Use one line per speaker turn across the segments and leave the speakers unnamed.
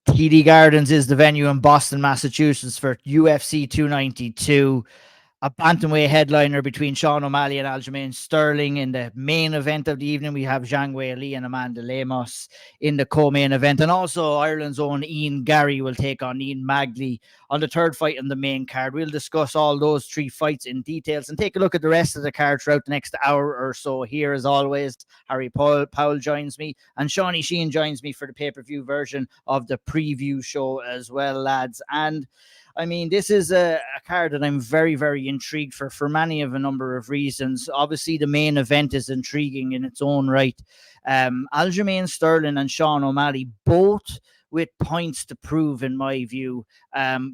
TD Gardens is the venue in Boston, Massachusetts for UFC 292. A bantamweight headliner between Sean O'Malley and Aljamain Sterling. In the main event of the evening, we have Zhang Weili and Amanda Lemos in the co-main event. And also Ireland's own Garry will take on Neal Magny on the third fight on the main card. We'll discuss all those three fights in details and take a look at the rest of the card throughout the next hour or so. Here, as always, Harry Powell joins me and Shawnee Sheehan joins me for the pay-per-view version of the preview show as well, lads. And I mean, this is a card that I'm very, very intrigued for many of a number of reasons. Obviously, the main event is intriguing in its own right. Aljamain Sterling and Sean O'Malley, both with points to prove, in my view,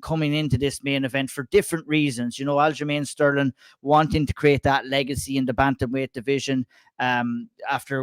coming into this main event for different reasons. You know, Aljamain Sterling wanting to create that legacy in the bantamweight division after,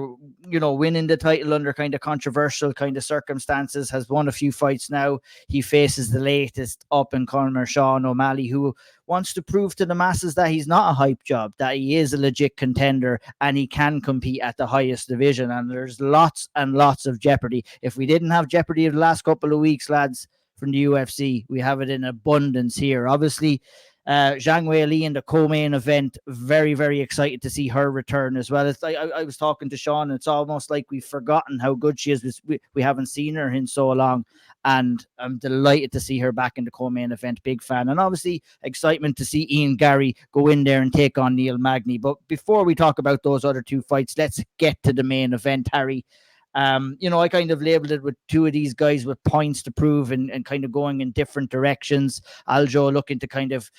you know, winning the title under kind of controversial kind of circumstances, has won a few fights now. He faces the latest up-and-comer Sean O'Malley, who wants to prove to the masses that he's not a hype job, that he is a legit contender and he can compete at the highest division. And there's lots and lots of jeopardy. If we didn't have jeopardy of the last couple of weeks, lads, from the UFC, we have it in abundance here. Obviously, Zhang Weili in the co-main event, very, very excited to see her return as well. It's like I was talking to Sean, it's almost like we've forgotten how good she is. We haven't seen her in so long, and I'm delighted to see her back in the co-main event. Big fan. And obviously excitement to see Garry go in there and take on Neal Magny. But before we talk about those other two fights, let's get to the main event, Harry. You know, I kind of labeled it with two of these guys with points to prove and kind of going in different directions. Aljo looking to kind of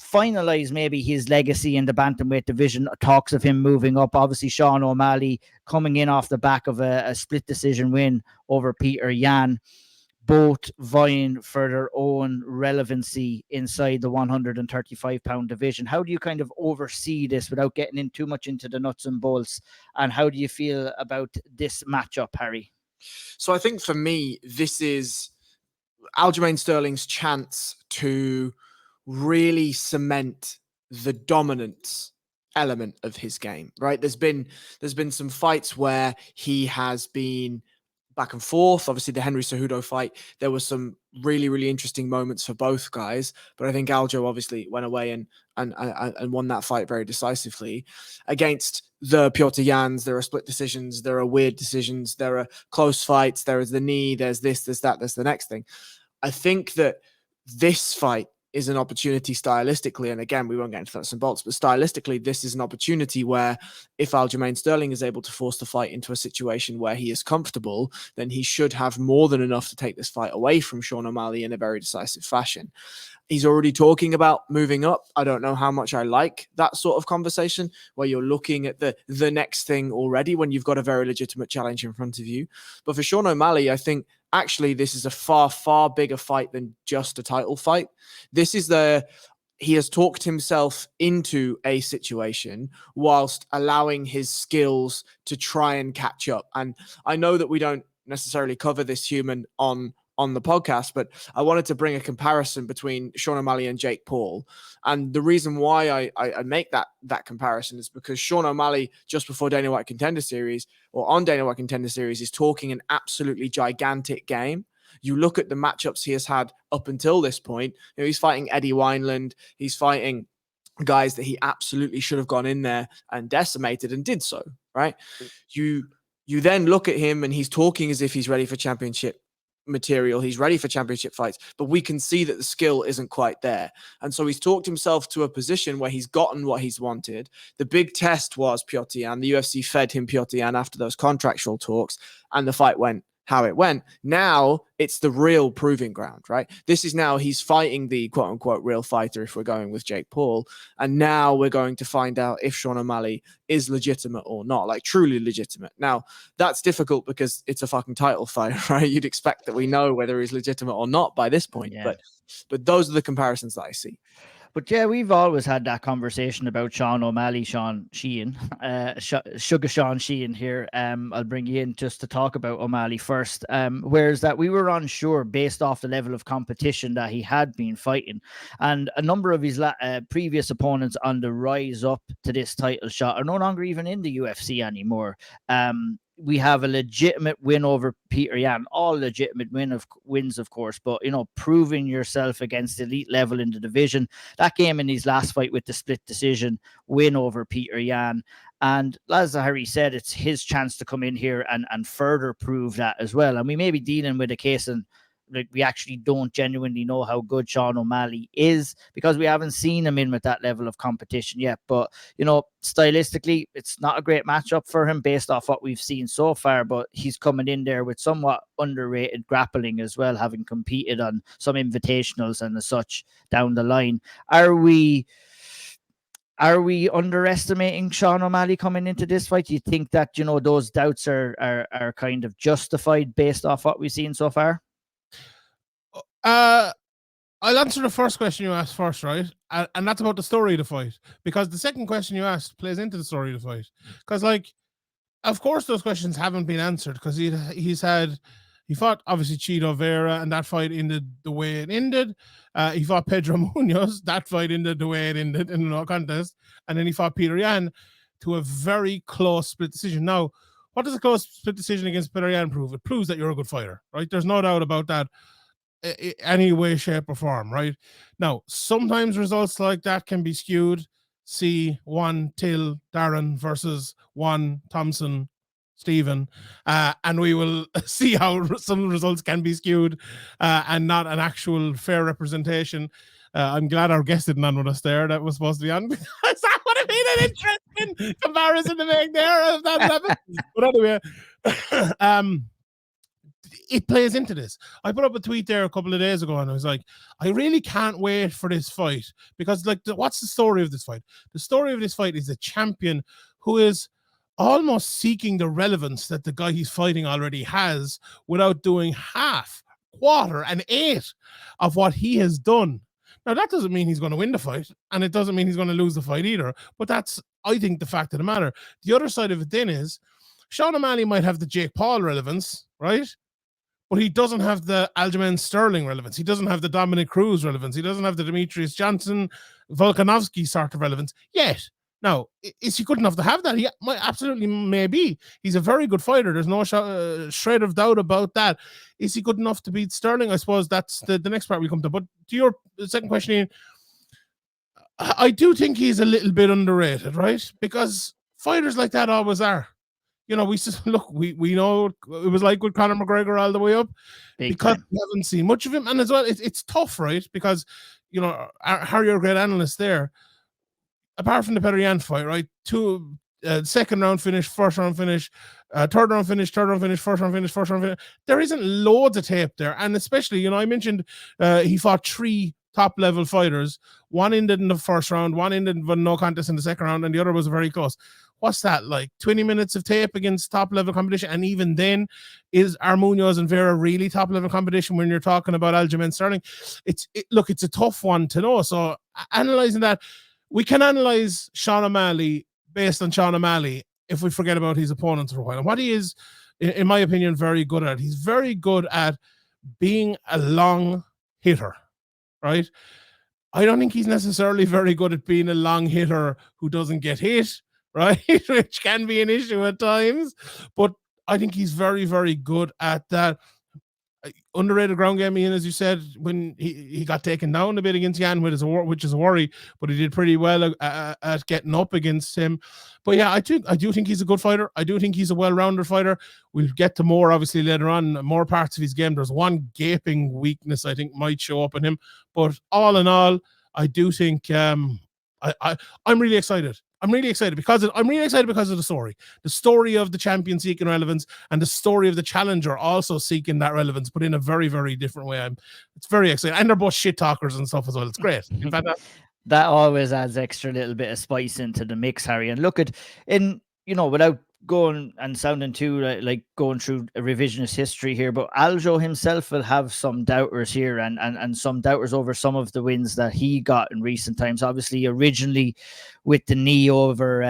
finalize maybe his legacy in the bantamweight division. Talks of him moving up. Obviously, Sean O'Malley coming in off the back of a split decision win over Peter Yan. Both vying for their own relevancy inside the 135-pound division. How do you kind of oversee this without getting in too much into the nuts and bolts? And how do you feel about this matchup, Harry?
So I think for me, this is Aljamain Sterling's chance to really cement the dominance element of his game, right? There's been some fights where he has been back and forth. Obviously, the Henry Cejudo fight, there was some really, really interesting moments for both guys. But I think Aljo obviously went away and won that fight very decisively. Against the Piotr Jans, there are split decisions, there are weird decisions, there are close fights, there is the knee, there's this, there's that, there's the next thing. I think that this fight is an opportunity stylistically, and again, we won't get into nuts and bolts, but stylistically, this is an opportunity where if Aljamain Sterling is able to force the fight into a situation where he is comfortable, then he should have more than enough to take this fight away from Sean O'Malley in a very decisive fashion. He's already talking about moving up. I don't know how much I like that sort of conversation where you're looking at the next thing already when you've got a very legitimate challenge in front of you. But for Sean O'Malley, I think actually this is a far, far bigger fight than just a title fight. This is he has talked himself into a situation whilst allowing his skills to try and catch up. And I know that we don't necessarily cover this human on the podcast, but I wanted to bring a comparison between Sean O'Malley and Jake Paul. And the reason why I make that comparison is because Sean O'Malley, just before Dana White Contender Series, or on Dana White Contender Series, is talking an absolutely gigantic game. You look at the matchups he has had up until this point. You know, he's fighting Eddie Wineland. He's fighting guys that he absolutely should have gone in there and decimated, and did so, right? You then look at him and he's talking as if he's ready for championship material. He's ready for championship fights, but we can see that the skill isn't quite there. And so he's talked himself to a position where he's gotten what he's wanted. The big test was Piotr Yan. The UFC fed him Piotr Yan after those contractual talks, and the fight went how it went. Now it's the real proving ground, right? This is now he's fighting the quote unquote real fighter if we're going with Jake Paul. And now we're going to find out if Sean O'Malley is legitimate or not, like truly legitimate. Now that's difficult because it's a fucking title fight, right? You'd expect that we know whether he's legitimate or not by this point,
Yeah.
but those are the comparisons that I see.
But yeah, we've always had that conversation about Sean O'Malley, Sean Sheehan, Sugar Sean Sheehan here. I'll bring you in just to talk about O'Malley first. Whereas that we were unsure based off the level of competition that he had been fighting. And a number of his previous opponents on the rise up to this title shot are no longer even in the UFC anymore. we have a legitimate win over Peter Yan, all legitimate wins, of course, but, you know, proving yourself against elite level in the division. That game in his last fight with the split decision win over Peter Yan. And as Harry said, it's his chance to come in here and further prove that as well. And we may be dealing with a case and like we actually don't genuinely know how good Sean O'Malley is because we haven't seen him in with that level of competition yet. But, you know, stylistically, it's not a great matchup for him based off what we've seen so far, but he's coming in there with somewhat underrated grappling as well, having competed on some invitationals and as such down the line. Are we underestimating Sean O'Malley coming into this fight? Do you think that, you know, those doubts are kind of justified based off what we've seen so far?
I'll answer the first question you asked first, right? And that's about the story of the fight. Because the second question you asked plays into the story of the fight. Because, like, of course, those questions haven't been answered because he fought, obviously, Cheeto Vera, and that fight ended the way it ended. He fought Pedro Munhoz. That fight ended the way it ended in no contest. And then he fought Peter Yan to a very close split decision. Now, what does a close split decision against Peter Yan prove? It proves that you're a good fighter, right? There's no doubt about that. Any way, shape, or form, right? Now, sometimes results like that can be skewed. See 1 Till Darren versus 1 Thompson Stephen, and we will see how some results can be skewed and not an actual fair representation. I'm glad our guest didn't on with us there. That was supposed to be on because that would have been an interesting comparison to make there. But anyway, it plays into this. I put up a tweet there a couple of days ago and I was like, I really can't wait for this fight because, like, what's the story of this fight? The story of this fight is a champion who is almost seeking the relevance that the guy he's fighting already has without doing half, quarter, and 1/8 of what he has done. Now, that doesn't mean he's going to win the fight, and it doesn't mean he's going to lose the fight either, but that's, I think, the fact of the matter. The other side of it then is Sean O'Malley might have the Jake Paul relevance, right? But he doesn't have the Aljamain Sterling relevance. He doesn't have the Dominic Cruz relevance. He doesn't have the Demetrius Johnson, Volkanovski sort of relevance yet. Now, is he good enough to have that? He might, absolutely maybe. He's a very good fighter. There's no shred of doubt about that. Is he good enough to beat Sterling? I suppose that's the next part we come to. But to your second question, Ian, I do think he's a little bit underrated, right? Because fighters like that always are. You know, we know it was like with Conor McGregor all the way up because we haven't seen much of him. And as well, it's tough, right? Because, you know, Harry, you're a great analyst there. Apart from the Peter Yan fight, right? 2 second round finish, first round finish, third round finish, first round finish. There isn't loads of tape there. And especially, you know, I mentioned he fought 3 top level fighters. One ended in the first round, one ended with no contest in the second round, and the other was very close. What's that, like 20 minutes of tape against top level competition? And even then, are Munhoz and Vera really top level competition when you're talking about Aljamain Sterling? It's a tough one to know. So analyzing that, we can analyze Sean O'Malley based on Sean O'Malley if we forget about his opponents for a while. And what he is, in my opinion, very good at, he's very good at being a long hitter, right? I don't think he's necessarily very good at being a long hitter who doesn't get hit, right? Which can be an issue at times. But I think he's very, very good at that. Underrated ground game, Ian, as you said, when he got taken down a bit against Yan, which is a worry, but he did pretty well at getting up against him. But yeah, I do think he's a good fighter. I do think he's a well-rounded fighter. We'll get to more, obviously, later on, more parts of his game. There's one gaping weakness I think might show up in him. But all in all, I do think I'm really excited. I'm really excited because of the story of the champion seeking relevance and the story of the challenger also seeking that relevance, but in a very, very different way. It's very exciting. And they're both shit talkers and stuff as well. It's great. In fact,
that always adds extra little bit of spice into the mix, Harry. And look without going and sounding too like going through a revisionist history here, but Aljo himself will have some doubters here and some doubters over some of the wins that he got in recent times. Obviously, originally with the knee over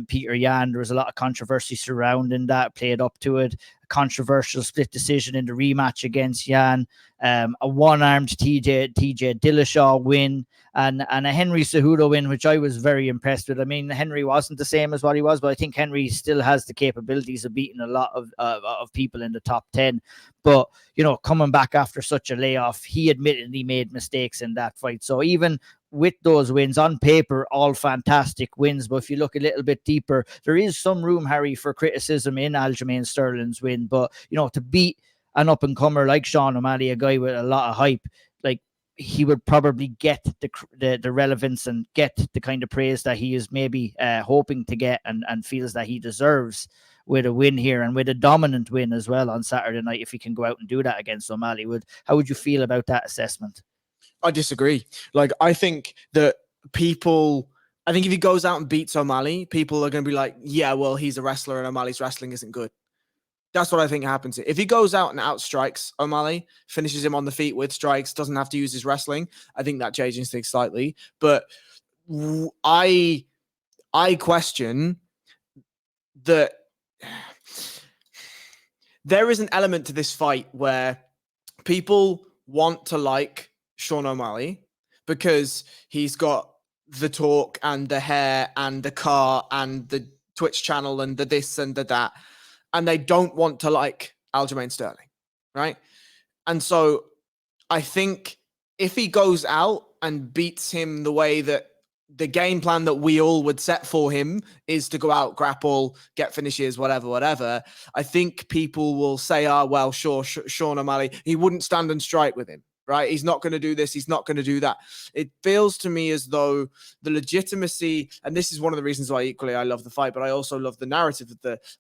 Peter Yan, there was a lot of controversy surrounding that, played up to it. controversial split decision in the rematch against Jan, a one-armed TJ Dillashaw win, and a Henry Cejudo win, which I was very impressed with. I mean, Henry wasn't the same as what he was, but I think Henry still has the capabilities of beating a lot of people in the top 10. But, you know, coming back after such a layoff, he admitted he made mistakes in that fight. So even with those wins on paper, all fantastic wins. But if you look a little bit deeper, there is some room, Harry, for criticism in Aljamain Sterling's win. But, you know, to beat an up-and-comer like Sean O'Malley, a guy with a lot of hype, like, he would probably get the relevance and get the kind of praise that he is maybe hoping to get and feels that he deserves with a win here, and with a dominant win as well on Saturday night, if he can go out and do that against O'Malley. How would you feel about that assessment?
I disagree. Like, I think if he goes out and beats O'Malley, people are going to be like, yeah, well, he's a wrestler and O'Malley's wrestling isn't good. That's what I think happens. If he goes out and outstrikes O'Malley, finishes him on the feet with strikes, doesn't have to use his wrestling, I think that changes things slightly. But I question that there is an element to this fight where people want to like Sean O'Malley because he's got the talk and the hair and the car and the Twitch channel and the this and the that, and they don't want to like Aljamain Sterling, right? And so I think if he goes out and beats him the way that the game plan that we all would set for him is to go out, grapple, get finishes, whatever, I think people will say, well, sure, Sean O'Malley, he wouldn't stand and strike with him, right? He's not going to do this. He's not going to do that. It feels to me as though the legitimacy, and this is one of the reasons why equally I love the fight, but I also love the narrative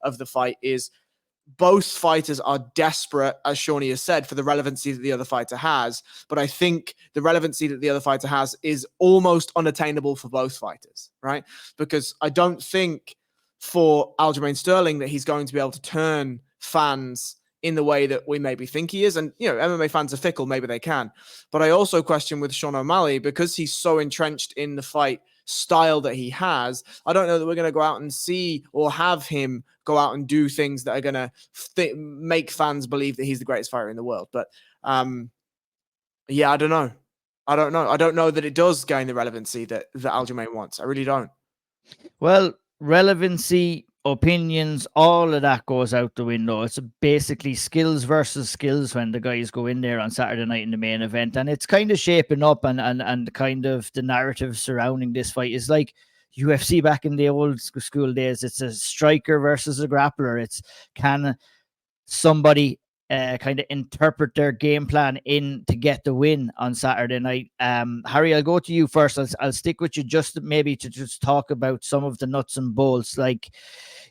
of the fight, is both fighters are desperate, as Shawnee has said, for the relevancy that the other fighter has. But I think the relevancy that the other fighter has is almost unattainable for both fighters, right? Because I don't think for Aljamain Sterling that he's going to be able to turn fans in the way that we maybe think he is. And, you know, MMA fans are fickle, maybe they can. But I also question with Sean O'Malley, because he's so entrenched in the fight style that he has, I don't know that we're going to go out and see or have him go out and do things that are going to make fans believe that he's the greatest fighter in the world. But yeah, I don't know. I don't know that it does gain the relevancy that Aljamain wants. I really don't.
Well, relevancy, opinions, all of that goes out the window. It's basically skills versus skills when the guys go in there on Saturday night in the main event. And it's kind of shaping up, and kind of the narrative surrounding this fight is like UFC back in the old school days. It's a striker versus a grappler. It's, can somebody kind of interpret their game plan in to get the win on Saturday night? Harry, I'll go to you first. I'll stick with you just maybe to just talk about some of the nuts and bolts. Like,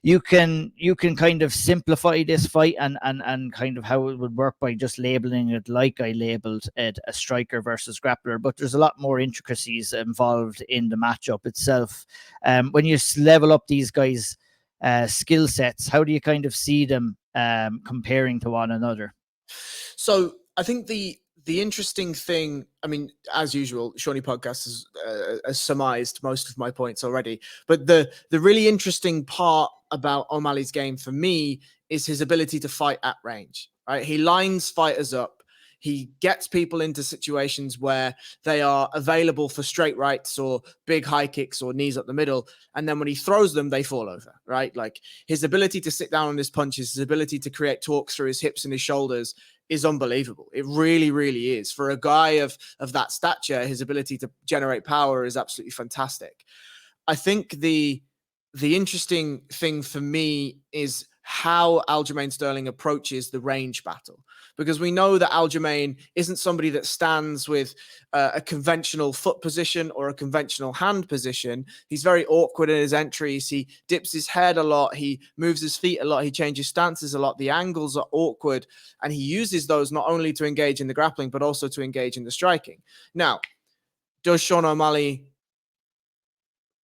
you can kind of simplify this fight and kind of how it would work by just labeling it like I labeled it, a striker versus grappler. But there's a lot more intricacies involved in the matchup itself. When you level up these guys' skill sets, how do you kind of see them comparing to one another?
So I think the interesting thing, I mean, as usual, Shawnee Podcast has surmised most of my points already, but the really interesting part about O'Malley's game for me is his ability to fight at range, right? He lines fighters up. He gets people into situations where they are available for straight rights or big high kicks or knees up the middle. And then when he throws them, they fall over, right? Like, his ability to sit down on his punches, his ability to create torque through his hips and his shoulders is unbelievable. It really, really is. For a guy of that stature, his ability to generate power is absolutely fantastic. I think the interesting thing for me is how Aljamain Sterling approaches the range battle, because we know that Aljamain isn't somebody that stands with a conventional foot position or a conventional hand position. He's very awkward in his entries. He dips his head a lot. He moves his feet a lot. He changes stances a lot. The angles are awkward, and he uses those not only to engage in the grappling, but also to engage in the striking. Now, does Sean O'Malley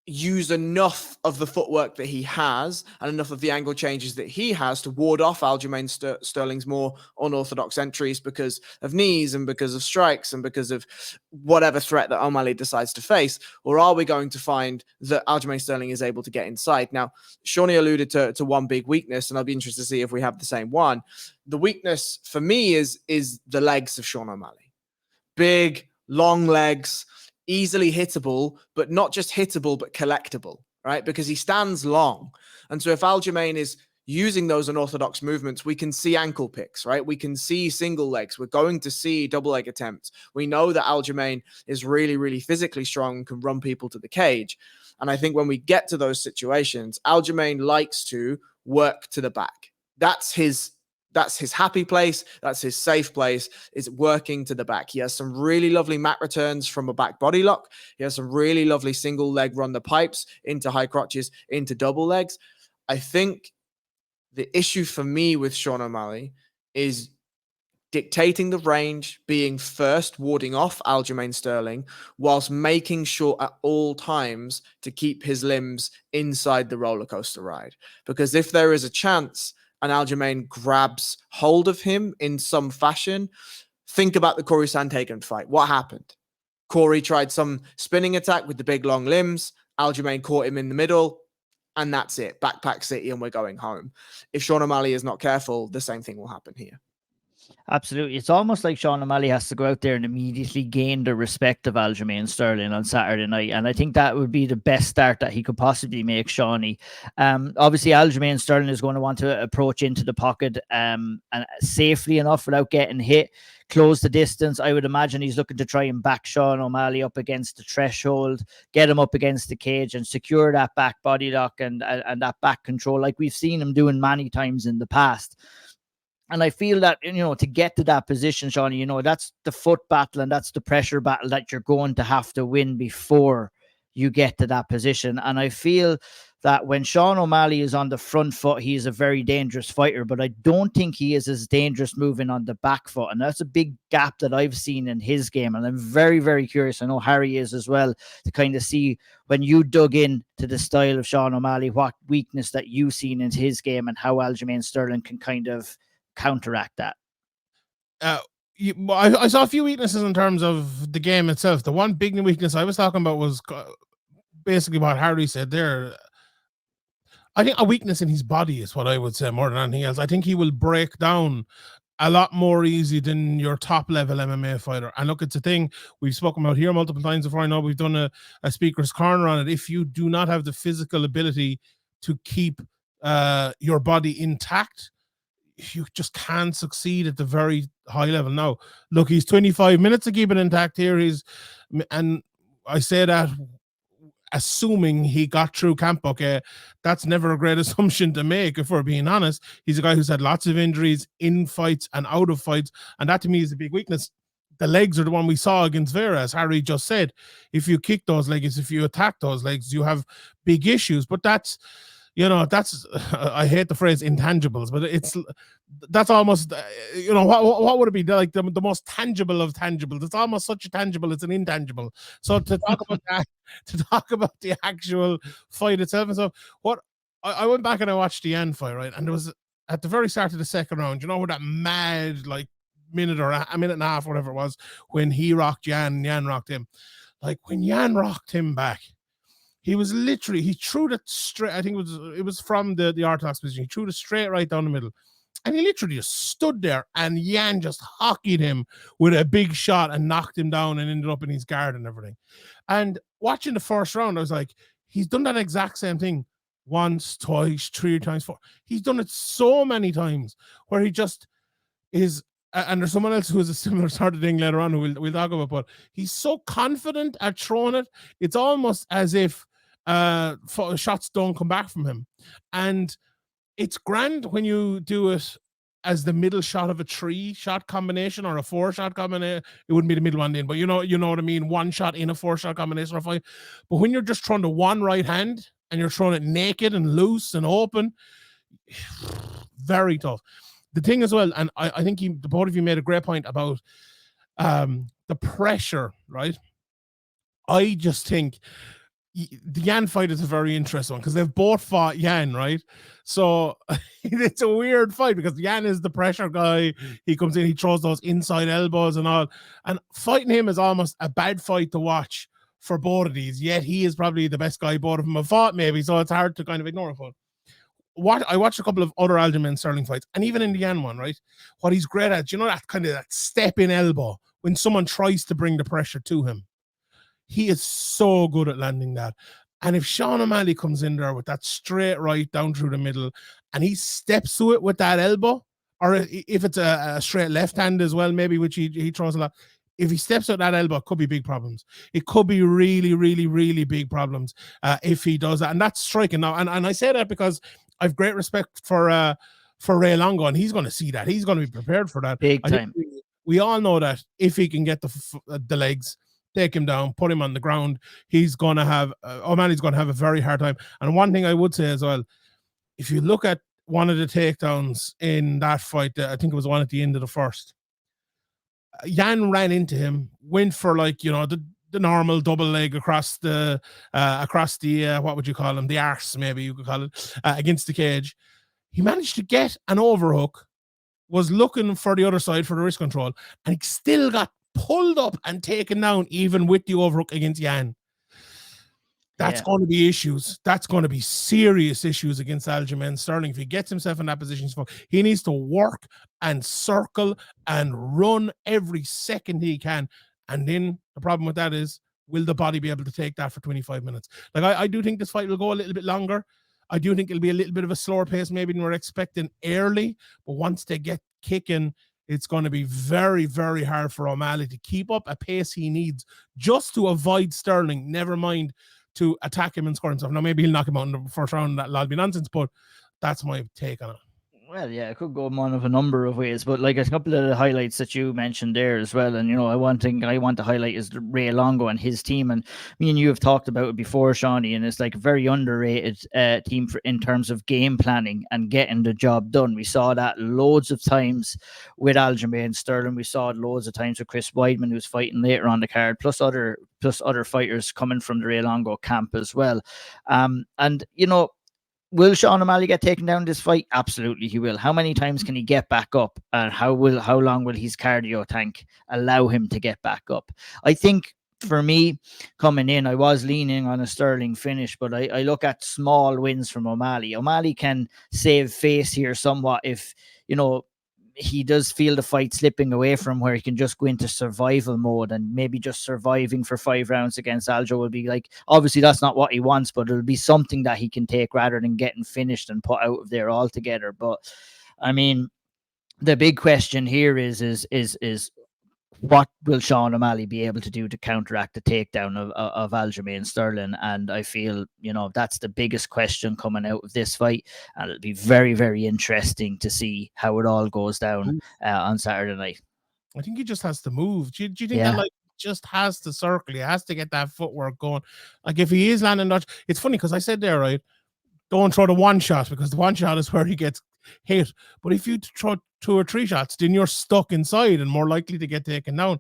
use enough of the footwork that he has and enough of the angle changes that he has to ward off Aljamain Sterling's more unorthodox entries because of knees and because of strikes and because of whatever threat that O'Malley decides to face? Or are we going to find that Aljamain Sterling is able to get inside? Now, Shawnee alluded to one big weakness, and I'll be interested to see if we have the same one. The weakness for me is the legs of Sean O'Malley. Big, long legs, easily hittable, but not just hittable, but collectible, right? Because he stands long. And so if Aljamain is using those unorthodox movements, we can see ankle picks, right? We can see single legs. We're going to see double leg attempts. We know that Aljamain is really, really physically strong and can run people to the cage. And I think when we get to those situations, Aljamain likes to work to the back. That's his happy place. That's his safe place, is working to the back. He has some really lovely mat returns from a back body lock. He has some really lovely single leg run the pipes into high crotches, into double legs. I think the issue for me with Sean O'Malley is dictating the range, being first, warding off Aljamain Sterling, whilst making sure at all times to keep his limbs inside the roller coaster ride. Because if there is a chance and Aljamain grabs hold of him in some fashion, think about the Corey Sandhagen fight. What happened? Corey tried some spinning attack with the big long limbs. Aljamain caught him in the middle, and that's it. Backpack City, and we're going home. If Sean O'Malley is not careful, the same thing will happen here.
Absolutely. It's almost like Sean O'Malley has to go out there and immediately gain the respect of Aljamain Sterling on Saturday night. And I think that would be the best start that he could possibly make, Shawnee. Obviously, Aljamain Sterling is going to want to approach into the pocket and safely enough without getting hit, close the distance. I would imagine he's looking to try and back Sean O'Malley up against the threshold, get him up against the cage and secure that back body lock and that back control like we've seen him doing many times in the past. And I feel that, to get to that position, Shawnee, that's the foot battle and that's the pressure battle that you're going to have to win before you get to that position. And I feel that when Sean O'Malley is on the front foot, he is a very dangerous fighter, but I don't think he is as dangerous moving on the back foot. And that's a big gap that I've seen in his game. And I'm very, very curious. I know Harry is as well, to kind of see, when you dug in to the style of Sean O'Malley, what weakness that you've seen in his game and how Aljamain Sterling can kind of counteract that.
I saw a few weaknesses in terms of the game itself. The one big weakness I was talking about was basically what Harry said there. I think a weakness in his body is what I would say more than anything else. I think he will break down a lot more easy than your top level MMA fighter. And look, it's a thing we've spoken about here multiple times before. I know we've done a speaker's corner on it. If you do not have the physical ability to keep your body intact, you just can't succeed at the very high level. Now, look, he's 25 minutes to keep it intact here. And I say that assuming he got through camp. Okay, that's never a great assumption to make, if we're being honest. He's a guy who's had lots of injuries in fights and out of fights, and that to me is a big weakness. The legs are the one we saw against Vera, as Harry just said. If you kick those legs, if you attack those legs, you have big issues. But that's I hate the phrase intangibles, but that's almost, what would it be like the most tangible of tangibles? It's almost such a tangible, it's an intangible. So to talk about that, to talk about the actual fight itself and stuff, I went back and I watched the Yan fight, right? And there was at the very start of the second round, where that mad minute or a minute and a half, whatever it was, when he rocked Yan and Yan rocked him. Like when Yan rocked him back, he was literally, he threw it straight. I think it was from the orthodox position. He threw it straight right down the middle. And he literally just stood there and Yan just hockeyed him with a big shot and knocked him down and ended up in his guard and everything. And watching the first round, I was like, he's done that exact same thing once, twice, 3 times, 4. He's done it so many times where he just is. And there's someone else who has a similar sort of thing later on who we'll talk about, but he's so confident at throwing it. It's almost as if shots don't come back from him. And it's grand when you do it as the middle shot of a 3-shot combination or a 4-shot combination. It wouldn't be the middle one in, but you know what I mean? 1 shot in a 4-shot combination or 5. But when you're just throwing the one right hand and you're throwing it naked and loose and open, very tough. The thing as well, and I think the both of you made a great point about the pressure, right? I just think the Yan fight is a very interesting one because they've both fought Yan, right? So it's a weird fight because Yan is the pressure guy. He comes in, he throws those inside elbows and all. And fighting him is almost a bad fight to watch for both of these. Yet he is probably the best guy both of them have fought, maybe. So it's hard to kind of ignore it. I watched a couple of other Aljamain Sterling fights, and even in the Yan one, right? What he's great at, you know, that kind of that step in elbow when someone tries to bring the pressure to him. He is so good at landing that. And if Sean O'Malley comes in there with that straight right down through the middle and he steps to it with that elbow, or if it's a straight left hand as well, maybe, which he throws a lot, if he steps out that elbow, it could be big problems. It could be really, really, really big problems if he does that. And that's striking now. And I say that because I've great respect for Ray Longo, and he's going to see that. He's going to be prepared for that.
Big time.
We all know that if he can get the legs, take him down, put him on the ground, he's going to have, O'Malley's going to have a very hard time. And one thing I would say as well, if you look at one of the takedowns in that fight, I think it was one at the end of the first, Yan ran into him, went for like, you know, the normal double leg across the what would you call them? The arse, maybe you could call it, against the cage. He managed to get an overhook, was looking for the other side for the wrist control, and he still got pulled up and taken down even with the overhook against Yan. That's going to be issues. That's going to be serious issues against Aljamain Sterling. If he gets himself in that position, he needs to work and circle and run every second he can. And then the problem with that is, will the body be able to take that for 25 minutes? Like, I do think this fight will go a little bit longer. I do think it'll be a little bit of a slower pace maybe than we're expecting early. But once they get kicking, it's going to be very, very hard for O'Malley to keep up a pace he needs just to avoid Sterling, never mind to attack him and score himself. Now, maybe he'll knock him out in the first round, that'll be nonsense, but that's my take on it.
Well, yeah, it could go one of a number of ways, but like a couple of the highlights that you mentioned there as well, and you know, one thing I want to highlight is Ray Longo and his team, and me and you have talked about it before, Shawnee, and it's like a very underrated team in terms of game planning and getting the job done. We saw that loads of times with Aljamain Sterling. We saw it loads of times with Chris Weidman, who's fighting later on the card, plus other fighters coming from the Ray Longo camp as well. And you know, will Sean O'Malley get taken down this fight? Absolutely, he will. How many times can he get back up? And how long will his cardio tank allow him to get back up? I think for me, coming in, I was leaning on a Sterling finish, but I look at small wins from O'Malley. O'Malley can save face here somewhat if, you know, he does feel the fight slipping away from where he can just go into survival mode, and maybe just surviving for 5 rounds against Aljo will be like, obviously that's not what he wants, but it'll be something that he can take rather than getting finished and put out of there altogether. But I mean, the big question here is what will Sean O'Malley be able to do to counteract the takedown of Aljamain Sterling? And I feel, you know, that's the biggest question coming out of this fight. And it'll be very, very interesting to see how it all goes down on Saturday night.
I think he just has to move. Do you think that, like, just has to circle? He has to get that footwork going. Like, if he is landing dodge, it's funny because I said there, right, don't throw the one shot, because the one shot is where he gets hit. But if you throw 2 or 3 shots, then you're stuck inside and more likely to get taken down.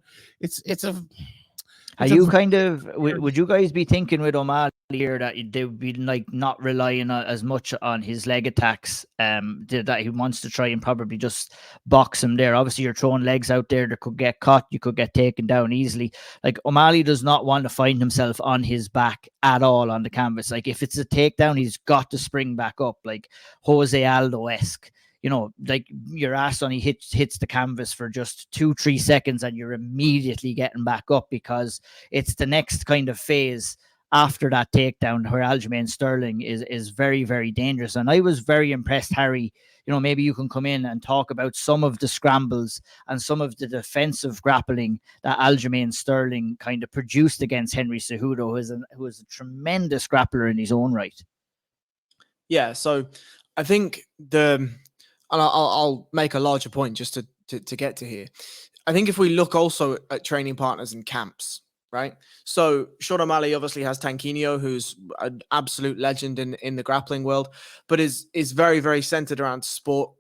Would
you guys be thinking with O'Malley here that they would be like not relying as much on his leg attacks, that he wants to try and probably just box him there? Obviously, you're throwing legs out there that could get caught, you could get taken down easily. Like, O'Malley does not want to find himself on his back at all on the canvas. Like, if it's a takedown, he's got to spring back up, like Jose Aldo-esque. You know, like your ass on, he hits the canvas for just 2-3 seconds and you're immediately getting back up, because it's the next kind of phase after that takedown where Aljamain Sterling is very, very dangerous. And I was very impressed, Harry. You know, maybe you can come in and talk about some of the scrambles and some of the defensive grappling that Aljamain Sterling kind of produced against Henry Cejudo, who is a tremendous grappler in his own right.
Yeah, so I think and I'll make a larger point just to get to here. I think if we look also at training partners and camps, right? So Sean O'Malley obviously has Tanquinho, who's an absolute legend in the grappling world, but is very, very centered around sport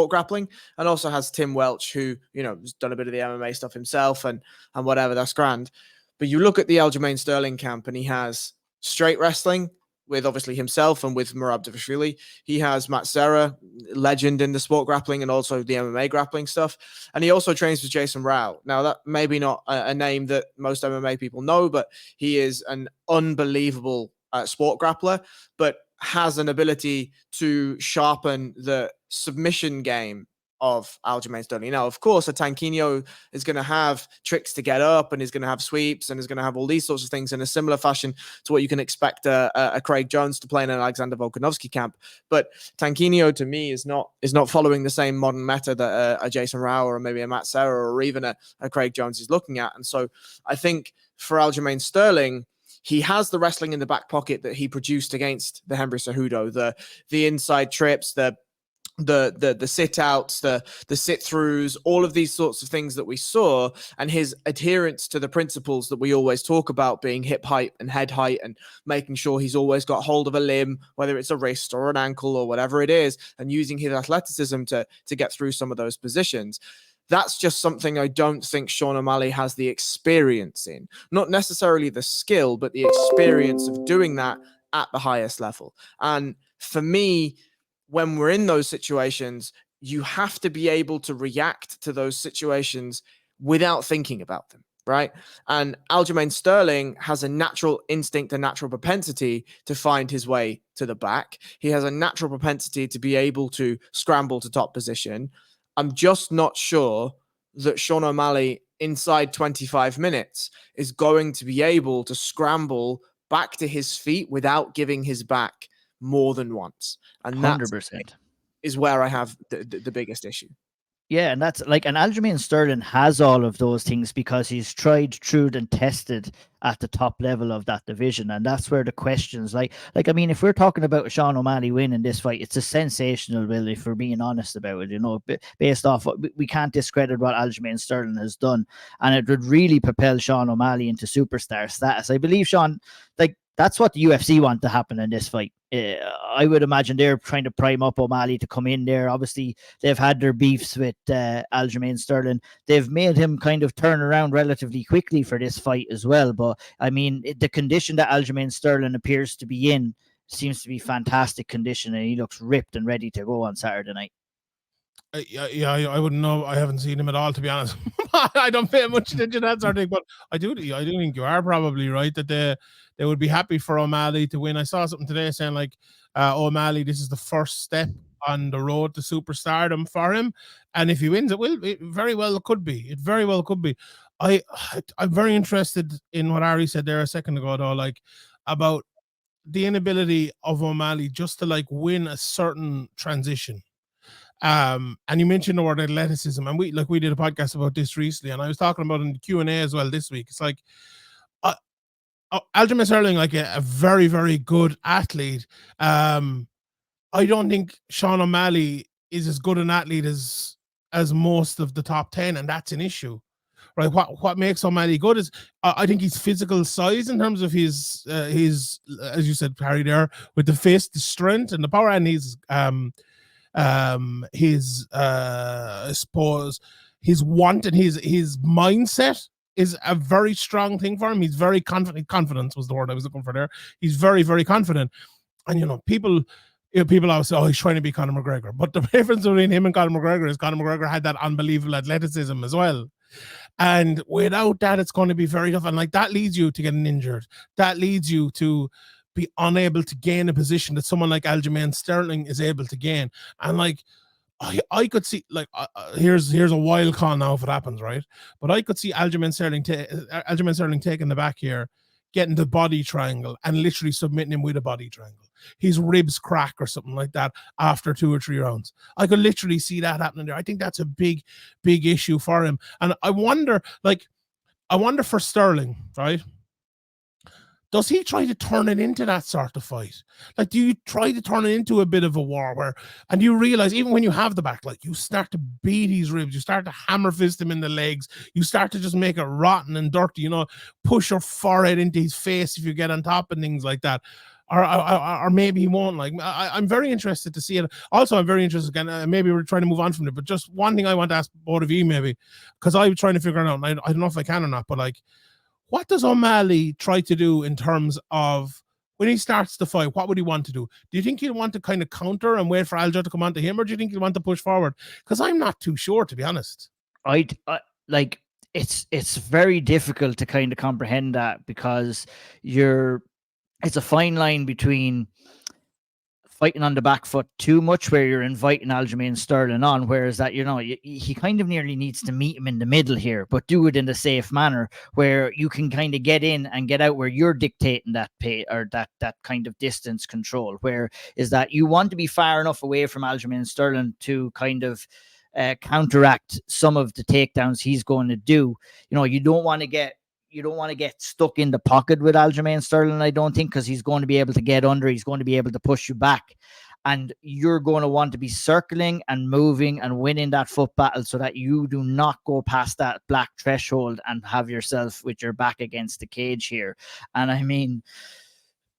grappling, and also has Tim Welch, who, you know, has done a bit of the MMA stuff himself and whatever, that's grand. But you look at the Aljamain Sterling camp and he has straight wrestling with obviously himself and with Merab Dvalishvili. He has Matt Serra, legend in the sport grappling and also the MMA grappling stuff. And he also trains with Jason Rao. Now, that may be not a name that most MMA people know, but he is an unbelievable sport grappler, but has an ability to sharpen the submission game of Aljamain Sterling. Now, of course, a Tanquinho is going to have tricks to get up and is going to have sweeps and is going to have all these sorts of things in a similar fashion to what you can expect a Craig Jones to play in an Alexander Volkanovski camp. But Tanquinho, to me, is not following the same modern meta that a Jason Rao or maybe a Matt Serra or even a Craig Jones is looking at. And so I think for Aljamain Sterling, he has the wrestling in the back pocket that he produced against the Henry Cejudo, the inside trips, the sit outs, the sit throughs, all of these sorts of things that we saw, and his adherence to the principles that we always talk about, being hip height and head height and making sure he's always got hold of a limb, whether it's a wrist or an ankle or whatever it is, and using his athleticism to get through some of those positions. That's just something I don't think Sean O'Malley has the experience in. Not necessarily the skill, but the experience of doing that at the highest level. And for me, when we're in those situations, you have to be able to react to those situations without thinking about them, right? And Aljamain Sterling has a natural instinct, a natural propensity to find his way to the back. He has a natural propensity to be able to scramble to top position. I'm just not sure that Sean O'Malley, inside 25 minutes, is going to be able to scramble back to his feet without giving his back more than once. And
100%.
that is where I have the biggest issue.
Yeah, and that's like, and Aljamain Sterling has all of those things because he's tried, true, and tested at the top level of that division. And that's where the questions, like I mean, if we're talking about Sean O'Malley winning this fight, it's a sensational, really, for being honest about it, you know, based off, we can't discredit what Aljamain Sterling has done. And it would really propel Sean O'Malley into superstar status. I believe, Sean, like, that's what the UFC want to happen in this fight. I would imagine they're trying to prime up O'Malley to come in there. Obviously, they've had their beefs with Aljamain Sterling. They've made him kind of turn around relatively quickly for this fight as well. But, I mean, the condition that Aljamain Sterling appears to be in seems to be fantastic condition, and he looks ripped and ready to go on Saturday night.
I wouldn't know. I haven't seen him at all, to be honest. I don't pay much attention to that sort of thing, but I do think you are probably right that they would be happy for O'Malley to win. I saw something today saying like O'Malley, this is the first step on the road to superstardom for him, and if he wins, it very well could be. It very well could be. I'm very interested in what Ari said there a second ago, though, like about the inability of O'Malley just to like win a certain transition. And you mentioned the word athleticism, and we did a podcast about this recently, and I was talking about in the Q&A as well this week. It's like Aljamain Sterling, like a very, very good athlete. I don't think Sean O'Malley is as good an athlete as most of the top 10, and that's an issue, right? What makes O'Malley good is I think his physical size in terms of his as you said, Harry, there, with the fist, the strength, and the power, and his I suppose his want and his mindset is a very strong thing for him. He's very confident. Confidence was the word I was looking for there. He's very, very confident. And, you know, people always say, oh, he's trying to be Conor McGregor. But the difference between him and Conor McGregor is Conor McGregor had that unbelievable athleticism as well. And without that, it's going to be very tough. And like that leads you to getting injured. That leads you to be unable to gain a position that someone like Aljamain Sterling is able to gain. And like, I could see, like, here's a wild call now if it happens, right? But I could see Aljamain Sterling taking the back here, getting the body triangle, and literally submitting him with a body triangle. His ribs crack or something like that after 2 or 3 rounds. I could literally see that happening there. I think that's a big, big issue for him. And I wonder for Sterling, right? Does he try to turn it into that sort of fight? Like, do you try to turn it into a bit of a war where, and you realize even when you have the back, like you start to beat his ribs, you start to hammer fist him in the legs, you start to just make it rotten and dirty, you know, push your forehead into his face if you get on top and things like that. Or maybe he won't. Like, I'm very interested to see it. Also, I'm very interested, again, maybe we're trying to move on from it, but just one thing I want to ask both of you, maybe, because I'm trying to figure it out, and I don't know if I can or not, but like, what does O'Malley try to do in terms of when he starts the fight, what would he want to do? Do you think he'll want to kind of counter and wait for Aljo to come onto him, or do you think he'll want to push forward? Because I'm not too sure, to be honest.
I like it's very difficult to kind of comprehend that, because it's a fine line between fighting on the back foot too much, where you're inviting Aljamain Sterling on, whereas that, he kind of nearly needs to meet him in the middle here, but do it in a safe manner where you can kind of get in and get out, where you're dictating that pay, or that kind of distance control, where is that you want to be far enough away from Aljamain Sterling to kind of counteract some of the takedowns he's going to do. You don't want to get stuck in the pocket with Aljamain Sterling, I don't think, because he's going to be able to get under, he's going to be able to push you back. And you're going to want to be circling and moving and winning that foot battle so that you do not go past that black threshold and have yourself with your back against the cage here. And I mean,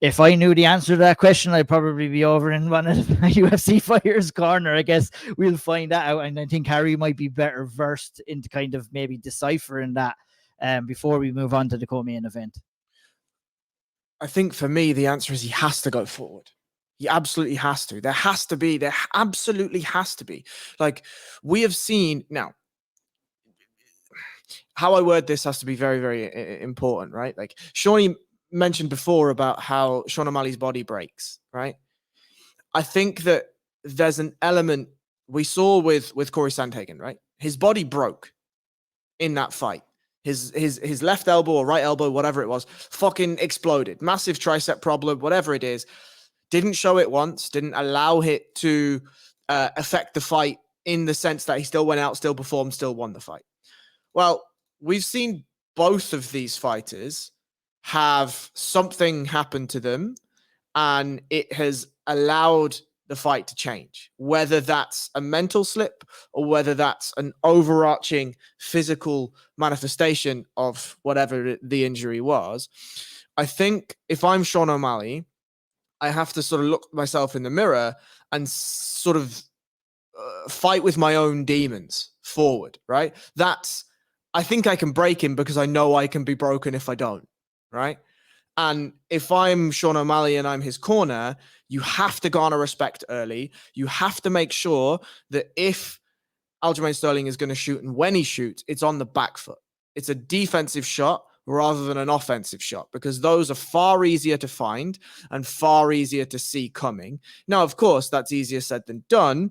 if I knew the answer to that question, I'd probably be over in one of the UFC fighters' corner. I guess we'll find that out. And I think Harry might be better versed into kind of maybe deciphering that before we move on to the co-main event.
I think for me, the answer is he has to go forward. He absolutely has to. There absolutely has to be. Like, we have seen now, how I word this has to be very, very important, right? Like, Shawnee mentioned before about how Sean O'Malley's body breaks, right? I think that there's an element we saw with Corey Sandhagen, right? His body broke in that fight. His left elbow or right elbow, whatever it was, fucking exploded. Massive tricep problem, whatever it is. Didn't show it once, didn't allow it to affect the fight in the sense that he still went out, still performed, still won the fight. Well, we've seen both of these fighters have something happen to them, and it has allowed the fight to change, whether that's a mental slip or whether that's an overarching physical manifestation of whatever the injury was. I think if I'm Sean O'Malley, I have to sort of look myself in the mirror and sort of fight with my own demons forward, right? I think I can break him because I know I can be broken if I don't, right? And if I'm Sean O'Malley and I'm his corner, you have to garner respect early. You have to make sure that if Aljamain Sterling is going to shoot and when he shoots, it's on the back foot. It's a defensive shot rather than an offensive shot, because those are far easier to find and far easier to see coming. Now, of course, that's easier said than done.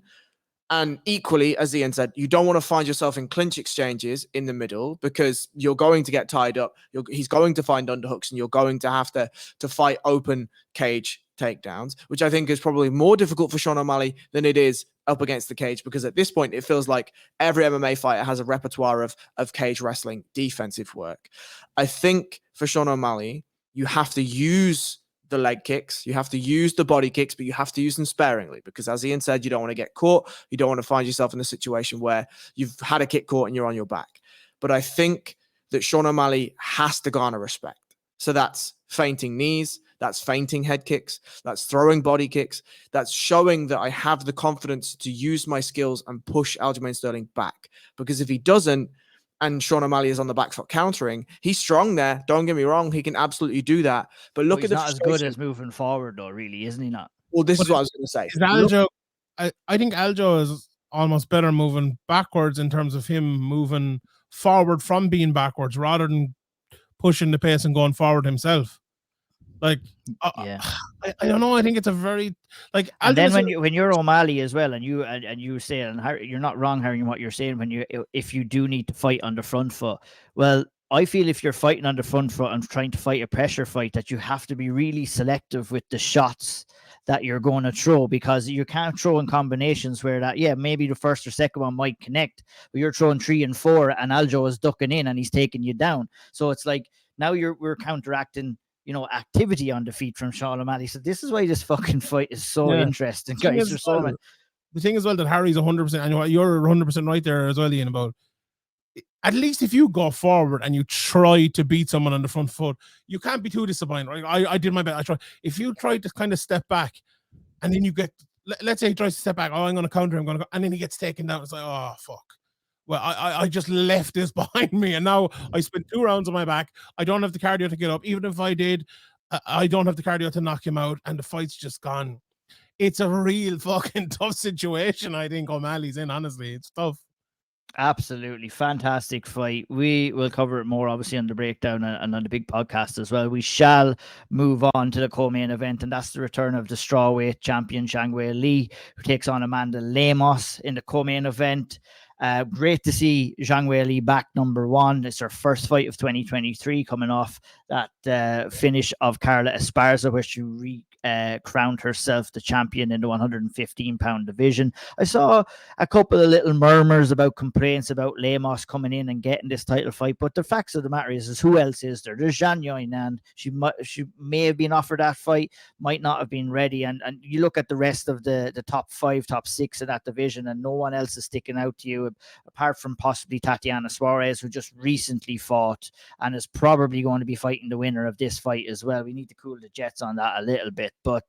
And equally, as Ian said, you don't want to find yourself in clinch exchanges in the middle, because you're going to get tied up. He's going to find underhooks, and you're going to have to fight open cage takedowns, which I think is probably more difficult for Sean O'Malley than it is up against the cage, because at this point, it feels like every MMA fighter has a repertoire of cage wrestling defensive work. I think for Sean O'Malley, you have to use the leg kicks, you have to use the body kicks, but you have to use them sparingly, because as Ian said, you don't want to get caught. You don't want to find yourself in a situation where you've had a kick caught and you're on your back. But I think that Sean O'Malley has to garner respect. So that's feinting knees, that's feinting head kicks, that's throwing body kicks, that's showing that I have the confidence to use my skills and push Aljamain Sterling back. Because if he doesn't, and Sean O'Malley is on the back foot countering, he's strong there. Don't get me wrong. He can absolutely do that. But look at the
not as good as moving forward, though, really, isn't he not?
Well, this is what I was going to say.
Aljo, I think Aljo is almost better moving backwards in terms of him moving forward from being backwards rather than pushing the pace and going forward himself. Like, I don't know. I think it's a very like.
And then when you're O'Malley as well, and you say, and Harry, you're not wrong, Harry, in what you're saying. If you do need to fight on the front foot, well, I feel if you're fighting on the front foot and trying to fight a pressure fight, that you have to be really selective with the shots that you're going to throw, because you can't throw in combinations where maybe the first or second one might connect, but you're throwing 3 and 4, and Aljo is ducking in and he's taking you down. So it's like now we're counteracting activity on the feet from Sean O'Malley. So this is why this fucking fight is so interesting, guys. The
thing is, well, that Harry's 100%, and you're 100% right there as well, Ian, about at least if you go forward and you try to beat someone on the front foot, you can't be too disappointed, right? I did my best. If you try to kind of step back and then you get, let's say he tries to step back, I'm going to counter him, and then he gets taken down. It's like, oh, fuck. Well, I just left this behind me, and now I spent 2 rounds on my back. I don't have the cardio to get up. Even if I did, I don't have the cardio to knock him out, and the fight's just gone. It's a real fucking tough situation, I think O'Malley's in, honestly. It's tough.
Absolutely fantastic fight. We will cover it more, obviously, on the breakdown and on the big podcast as well. We shall move on to the co-main event, and that's the return of the strawweight champion Zhang Weili, who takes on Amanda Lemos in the co-main event. Great to see Zhang Weili back, number one. It's her first fight of 2023, coming off that finish of Carla Esparza, where she crowned herself the champion in the 115-pound division. I saw a couple of little murmurs about complaints about Lemos coming in and getting this title fight, but the facts of the matter is who else is there? There's Zhang Weili, she may have been offered that fight, might not have been ready, and you look at the rest of the top 5, top 6 in that division, and no one else is sticking out to you apart from possibly Tatiana Suarez, who just recently fought and is probably going to be fighting the winner of this fight as well. We need to cool the jets on that a little bit, but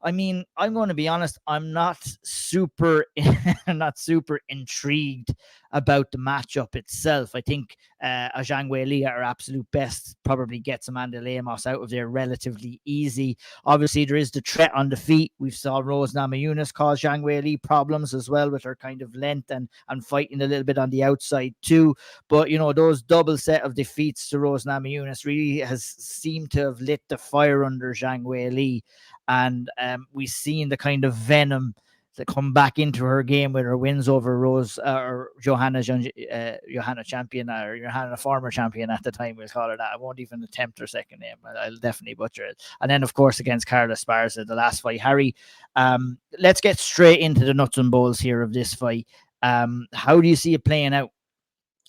I mean, I'm going to be honest, I'm not super intrigued about the matchup itself. I think Zhang Weili at her absolute best probably gets Amanda Lemos out of there relatively easy. Obviously, there is the threat on the feet. We saw Rose Namajunas cause Zhang Weili problems as well with her kind of length and fighting a little bit on the outside too. But, you know, those double set of defeats to Rose Namajunas really has seemed to have lit the fire under Zhang Weili. And we've seen the kind of venom that come back into her game with her wins over Rose or Johanna champion, or Johanna former champion at the time, we'll call her that. I won't even attempt her second name. I'll definitely butcher it. And then, of course, against Carla Esparza, the last fight. Harry, let's get straight into the nuts and bolts here of this fight. How do you see it playing out?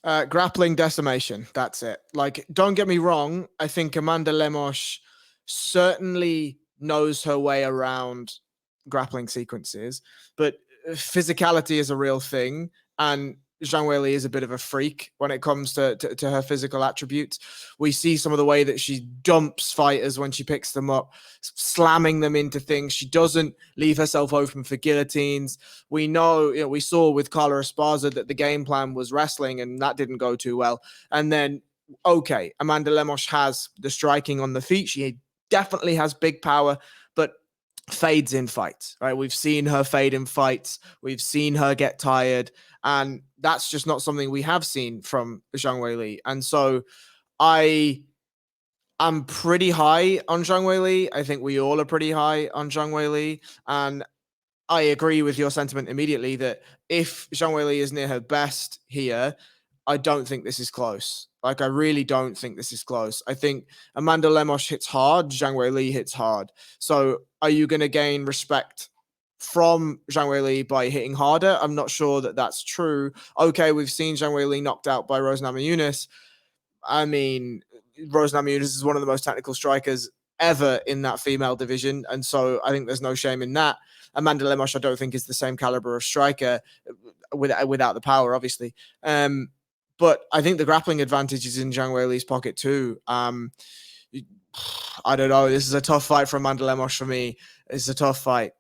Grappling decimation. That's it. Like, don't get me wrong. I think Amanda Lemos certainly knows her way around grappling sequences, but physicality is a real thing, and Zhang Weili is a bit of a freak when it comes to her physical attributes. We see some of the way that she dumps fighters when she picks them up, slamming them into things. She doesn't leave herself open for guillotines. We know, we saw with Carla Esparza that the game plan was wrestling, and that didn't go too well. And then, okay, Amanda Lemos has the striking on the feet. She definitely has big power, but fades in fights, right? We've seen her fade in fights. We've seen her get tired, and that's just not something we have seen from Zhang Weili. And so I am pretty high on Zhang Weili. I think we all are pretty high on Zhang Weili, and I agree with your sentiment immediately that if Zhang Weili is near her best here, I don't think this is close. Like, I really don't think this is close. I think Amanda Lemos hits hard, Zhang Weili hits hard. So are you going to gain respect from Zhang Weili by hitting harder? I'm not sure that that's true. Okay, we've seen Zhang Weili knocked out by Rose Namajunas. I mean, Rose Namajunas is one of the most technical strikers ever in that female division, and so I think there's no shame in that. Amanda Lemos, I don't think, is the same caliber of striker without the power, obviously. But I think the grappling advantage is in Zhang Weili's pocket too. I don't know. This is a tough fight for Amanda Lemos for me. It's a tough fight.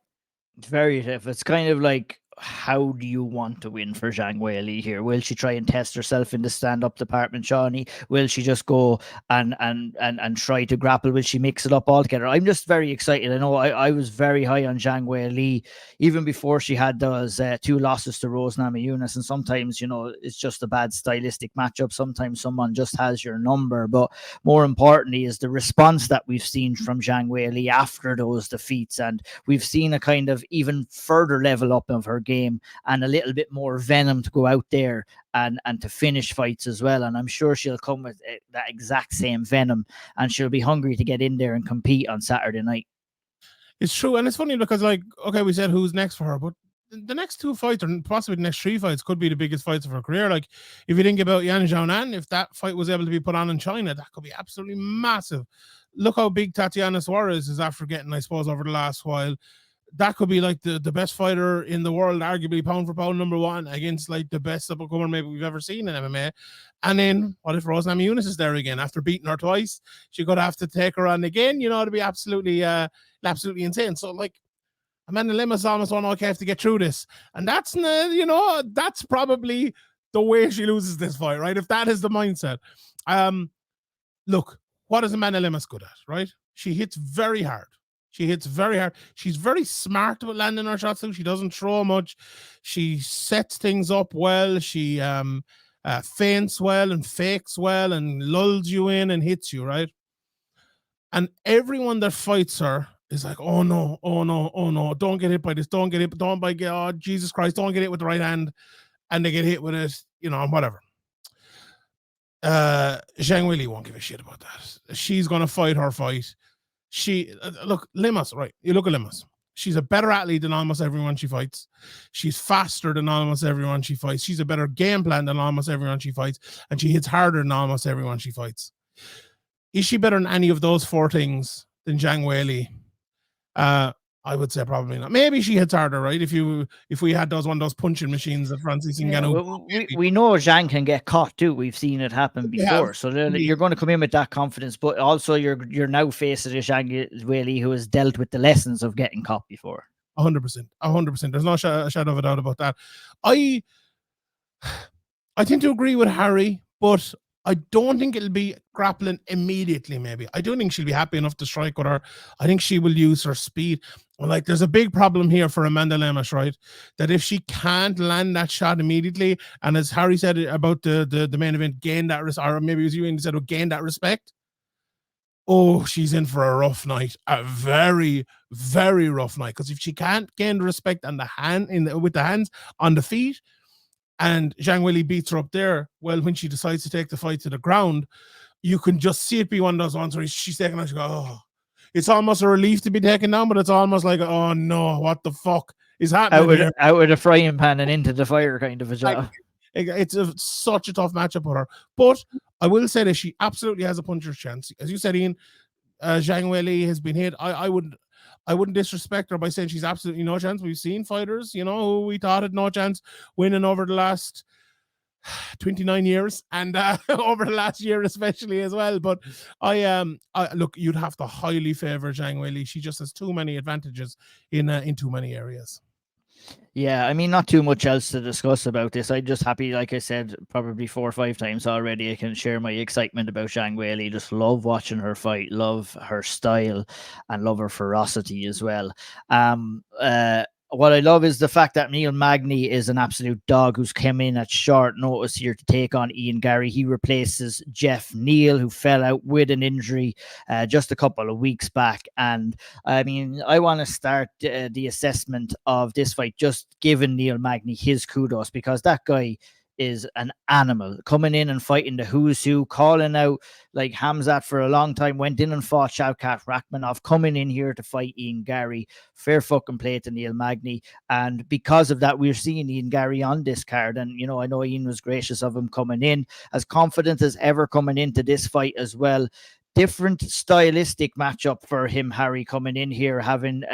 It's very tough. It's kind of like, how do you want to win for Zhang Weili here? Will she try and test herself in the stand-up department, Shawnee? Will she just go and try to grapple? Will she mix it up altogether? I'm just very excited. I know I was very high on Zhang Weili even before she had those 2 losses to Rose Namajunas, and sometimes, it's just a bad stylistic matchup. Sometimes someone just has your number, but more importantly is the response that we've seen from Zhang Weili after those defeats, and we've seen a kind of even further level up of her game and a little bit more venom to go out there and to finish fights as well. And I'm sure she'll come with that exact same venom, and she'll be hungry to get in there and compete on Saturday night.
It's true. And it's funny because, like, okay, we said who's next for her, but the next 2 fights, or possibly the next 3 fights, could be the biggest fights of her career. Like, if you think about Yan Xiaonan, if that fight was able to be put on in China, that could be absolutely massive. Look how big Tatiana Suarez is after getting, I suppose, over the last while. That could be like the best fighter in the world, arguably pound for pound #1 against like the best up-and-comer maybe we've ever seen in MMA. And then what if Rose Namajunas is there again after beating her twice? She could have to take her on again. It'd be absolutely insane. So like, Amanda Lemos almost won, okay, I have to get through this, and that's that's probably the way she loses this fight, right? If that is the mindset. Look, what is Amanda Lemos good at, right? She hits very hard. She's very smart about landing her shots too. She doesn't throw much. She sets things up well. She feints well and fakes well and lulls you in and hits you, right? And everyone that fights her is like, oh no, don't get hit by this, oh Jesus Christ, don't get hit with the right hand, and they get hit with it, whatever. Zhang Weili won't give a shit about that. She's gonna fight her fight. Look, Lemos, right? You look at Lemos. She's a better athlete than almost everyone she fights. She's faster than almost everyone she fights. She's a better game plan than almost everyone she fights, and she hits harder than almost everyone she fights. Is she better than any of those four things than Zhang Weili? I would say probably not. Maybe she hits harder, right? If we had one of those punching machines that Francis Ngannou.
We know Zhang can get caught too. We've seen it happen before. So you're going to come in with that confidence, but also you're now facing a Zhang Weili who has dealt with the lessons of getting caught before.
100%. There's no shadow of a doubt about that. I tend to agree with Harry, but I don't think it'll be grappling immediately, maybe. I do think she'll be happy enough to strike with her. I think she will use her speed. Like, there's a big problem here for Amanda Lemos, right? That if she can't land that shot immediately, and as Harry said about the main event, gain that respect, or maybe it was you and said, gain that respect. Oh, she's in for a rough night. A very, very rough night. Because if she can't gain the respect on with the hands on the feet, and Zhang Weili beats her up there, well, when she decides to take the fight to the ground, you can just see it be one of those ones where she's taking out, she goes, oh. It's almost a relief to be taken down, but it's almost like, oh no, what the fuck is happening
out with a frying pan and into the fire kind of a job.
It's such a tough matchup with her. But I will say that she absolutely has a puncher's chance. As you said, Ian, Zhang Weili has been hit. I wouldn't disrespect her by saying she's absolutely no chance. We've seen fighters, who we thought had no chance winning over the last 29 years and over the last year especially as well. But I look, you'd have to highly favor Zhang Weili. She just has too many advantages in too many areas.
Yeah, I mean, not too much else to discuss about this. I'm just happy, like I said, probably 4 or 5 times already, I can share my excitement about Zhang Weili. Just love watching her fight, love her style, and love her ferocity as well. What I love is the fact that Neal Magny is an absolute dog who's come in at short notice here to take on Ian Garry. He replaces Jeff Neal, who fell out with an injury just a couple of weeks back. And I mean, I want to start the assessment of this fight just giving Neal Magny his kudos, because that guy is an animal, coming in and fighting the who's who, calling out like Hamzat for a long time, went in and fought Shavkat Rakhmonov, coming in here to fight Ian Garry. Fair fucking play to Neal Magny. And because of that, we're seeing Ian Garry on this card. And, I know Ian was gracious of him coming in, as confident as ever coming into this fight as well. Different stylistic matchup for him, Harry, coming in here, having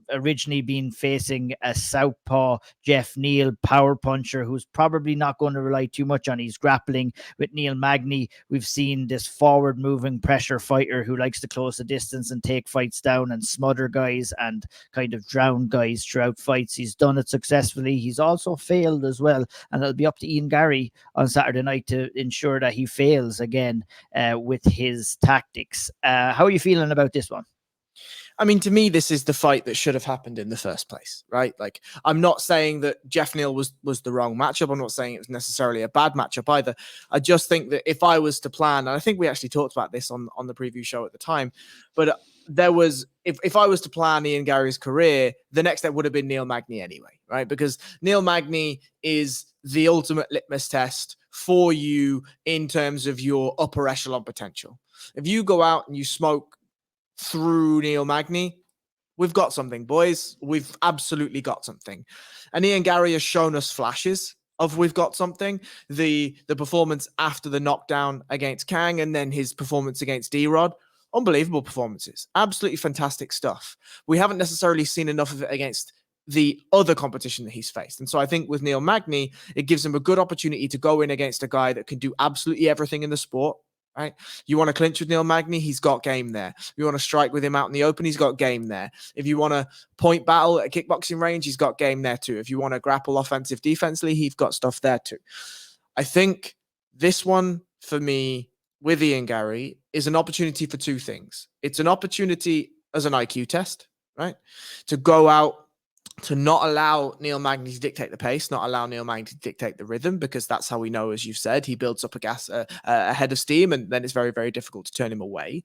originally been facing a southpaw Jeff Neal power puncher who's probably not going to rely too much on his grappling. With Neal Magny, we've seen this forward moving pressure fighter who likes to close the distance and take fights down and smother guys and kind of drown guys throughout fights. He's done it successfully. He's also failed as well, and it'll be up to Ian Garry on Saturday night to ensure that he fails again with his tactics. How are you feeling about this one?
I mean, to me, this is the fight that should have happened in the first place, right? Like, I'm not saying that Jeff Neal was the wrong matchup. I'm not saying it was necessarily a bad matchup either. I just think that if I was to plan, and I think we actually talked about this on the preview show at the time, but there was, if I was to plan Ian Garry's career, the next step would have been Neal Magny anyway, right? Because Neal Magny is the ultimate litmus test for you in terms of your upper echelon potential. If you go out and you smoke through Neal Magny, we've got something, boys. We've absolutely got something. And Ian Garry has shown us flashes of we've got something. The performance after the knockdown against Kang, and then his performance against D-Rod, unbelievable performances. Absolutely fantastic stuff. We haven't necessarily seen enough of it against the other competition that he's faced. And so I think with Neal Magny, it gives him a good opportunity to go in against a guy that can do absolutely everything in the sport. Right? You want to clinch with Neal Magny, he's got game there. You want to strike with him out in the open, he's got game there. If you want to point battle at a kickboxing range, he's got game there too. If you want to grapple offensive defensively, he's got stuff there too. I think this one, for me, with Ian Garry is an opportunity for two things. It's an opportunity as an IQ test, right? To go out, to not allow Neal Magny to dictate the pace, not allow Neal Magny to dictate the rhythm, because that's how we know, as you've said, he builds up a head of steam, and then it's very, very difficult to turn him away.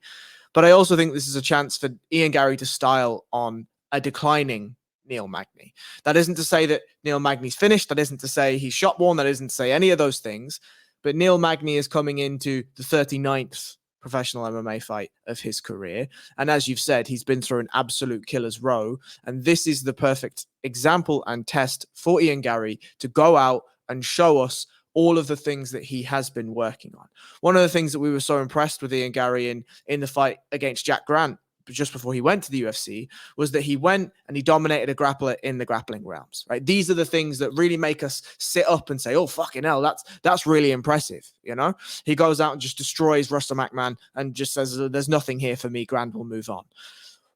But I also think this is a chance for Ian Garry to style on a declining Neal Magny. That isn't to say that Neal Magny's finished. That isn't to say he's shot worn. That isn't to say any of those things. But Neal Magny is coming into the 39th professional MMA fight of his career. And as you've said, he's been through an absolute killer's row. And this is the perfect example and test for Ian Garry to go out and show us all of the things that he has been working on. One of the things that we were so impressed with Ian Garry in the fight against Jack Grant just before he went to the UFC was that he went and he dominated a grappler in the grappling realms, right? These are the things that really make us sit up and say, oh, fucking hell, that's really impressive, you know? He goes out and just destroys Russell McMahon and just says, there's nothing here for me, Grant will move on.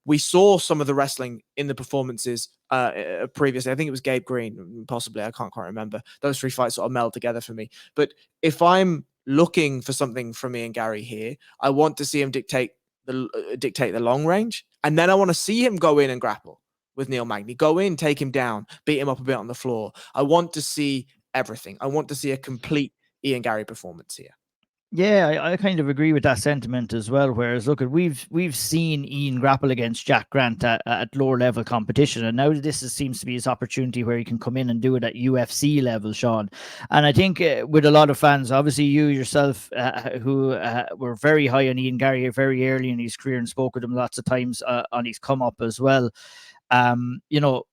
We saw some of the wrestling in the performances previously. I think it was Gabe Green, possibly. I can't quite remember. Those three fights sort of meld together for me. But if I'm looking for something from Ian Garry here, I want to see him dictate the long range, and then I want to see him go in and grapple with Neal Magny. Go in, take him down, beat him up a bit on the floor. I want to see everything. I want to see a complete Ian Garry performance here.
Yeah, I kind of agree with that sentiment as well. Whereas, look, we've seen Ian grapple against Jack Grant at lower level competition, and now seems to be his opportunity where he can come in and do it at UFC level, Sean. And I think with a lot of fans, obviously you yourself, who were very high on Ian Garry very early in his career and spoke with him lots of times on his come up as well. You know,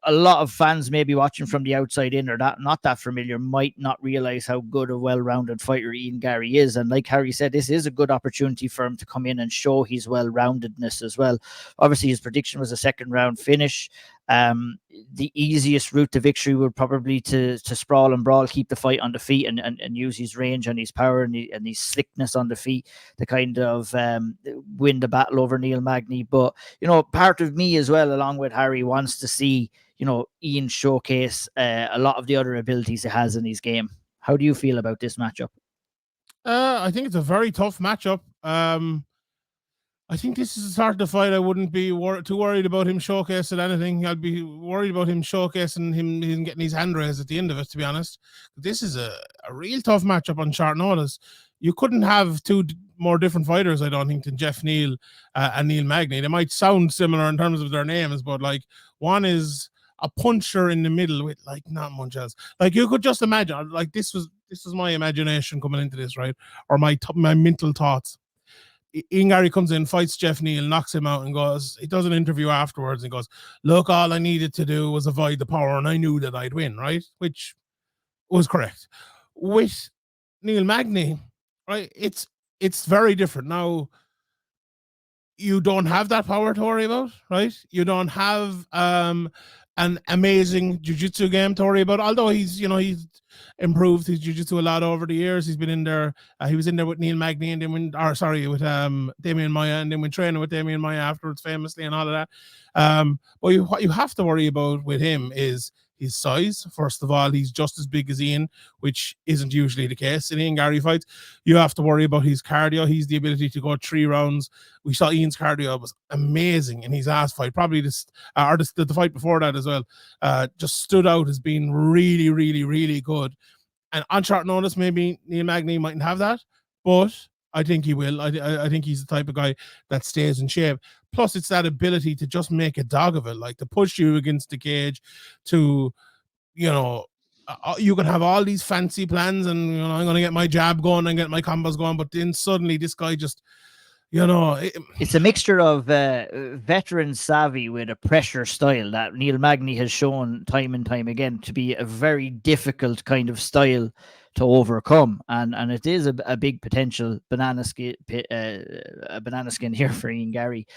a lot of fans maybe watching from the outside in or not that familiar might not realize how good a well-rounded fighter Ian Garry is. And like Harry said, this is a good opportunity for him to come in and show his well-roundedness as well. Obviously, his prediction was a second round finish. The easiest route to victory would probably to sprawl and brawl, keep the fight on the feet and use his range and his power and his slickness on the feet to kind of win the battle over Neal Magny. But, you know, part of me as well, along with Harry, wants to see, you know, Ian showcase a lot of the other abilities he has in his game. How do you feel about this matchup?
I think it's a very tough matchup. I think this is the sort of fight I wouldn't be too worried about him showcasing anything. I'd be worried about him showcasing him getting his hand raised at the end of it, to be honest. This is a real tough matchup on short notice. You couldn't have two more different fighters, I don't think, than Jeff Neal and Neal Magny. They might sound similar in terms of their names, but like one is a puncher in the middle with like not much else. Like you could just imagine, like this was my imagination coming into this, right? Or my mental thoughts. Ian Garry comes in, fights Jeff Neal, knocks him out, and goes, he does an interview afterwards and goes, look, all I needed to do was avoid the power and I knew that I'd win, right? Which was correct. With Neal Magny, right, it's very different. Now, you don't have that power to worry about, right? You don't have an amazing jiu-jitsu game to worry about, although he's improved his jiu-jitsu a lot over the years. He's been in there. He was in there with Neal Magny and then with Damian Maia, and then went training with Damian Maia afterwards famously and all of that. But what you have to worry about with him is his size. First of all, he's just as big as Ian, which isn't usually the case in Ian Garry fights. You have to worry about his cardio. He's the ability to go 3 rounds. We saw Ian's cardio was amazing in his last fight. Probably the fight before that as well. Just stood out as being really, really, really good. And on short notice, maybe Neal Magny mightn't have that, but I think he will. I think he's the type of guy that stays in shape. Plus, it's that ability to just make a dog of it, like to push you against the cage, to, you can have all these fancy plans and, I'm going to get my jab going and get my combos going, but then suddenly this guy just,
it's a mixture of veteran savvy with a pressure style that Neal Magny has shown time and time again to be a very difficult kind of style to overcome, and it is a big potential banana skin here for Ian Garry.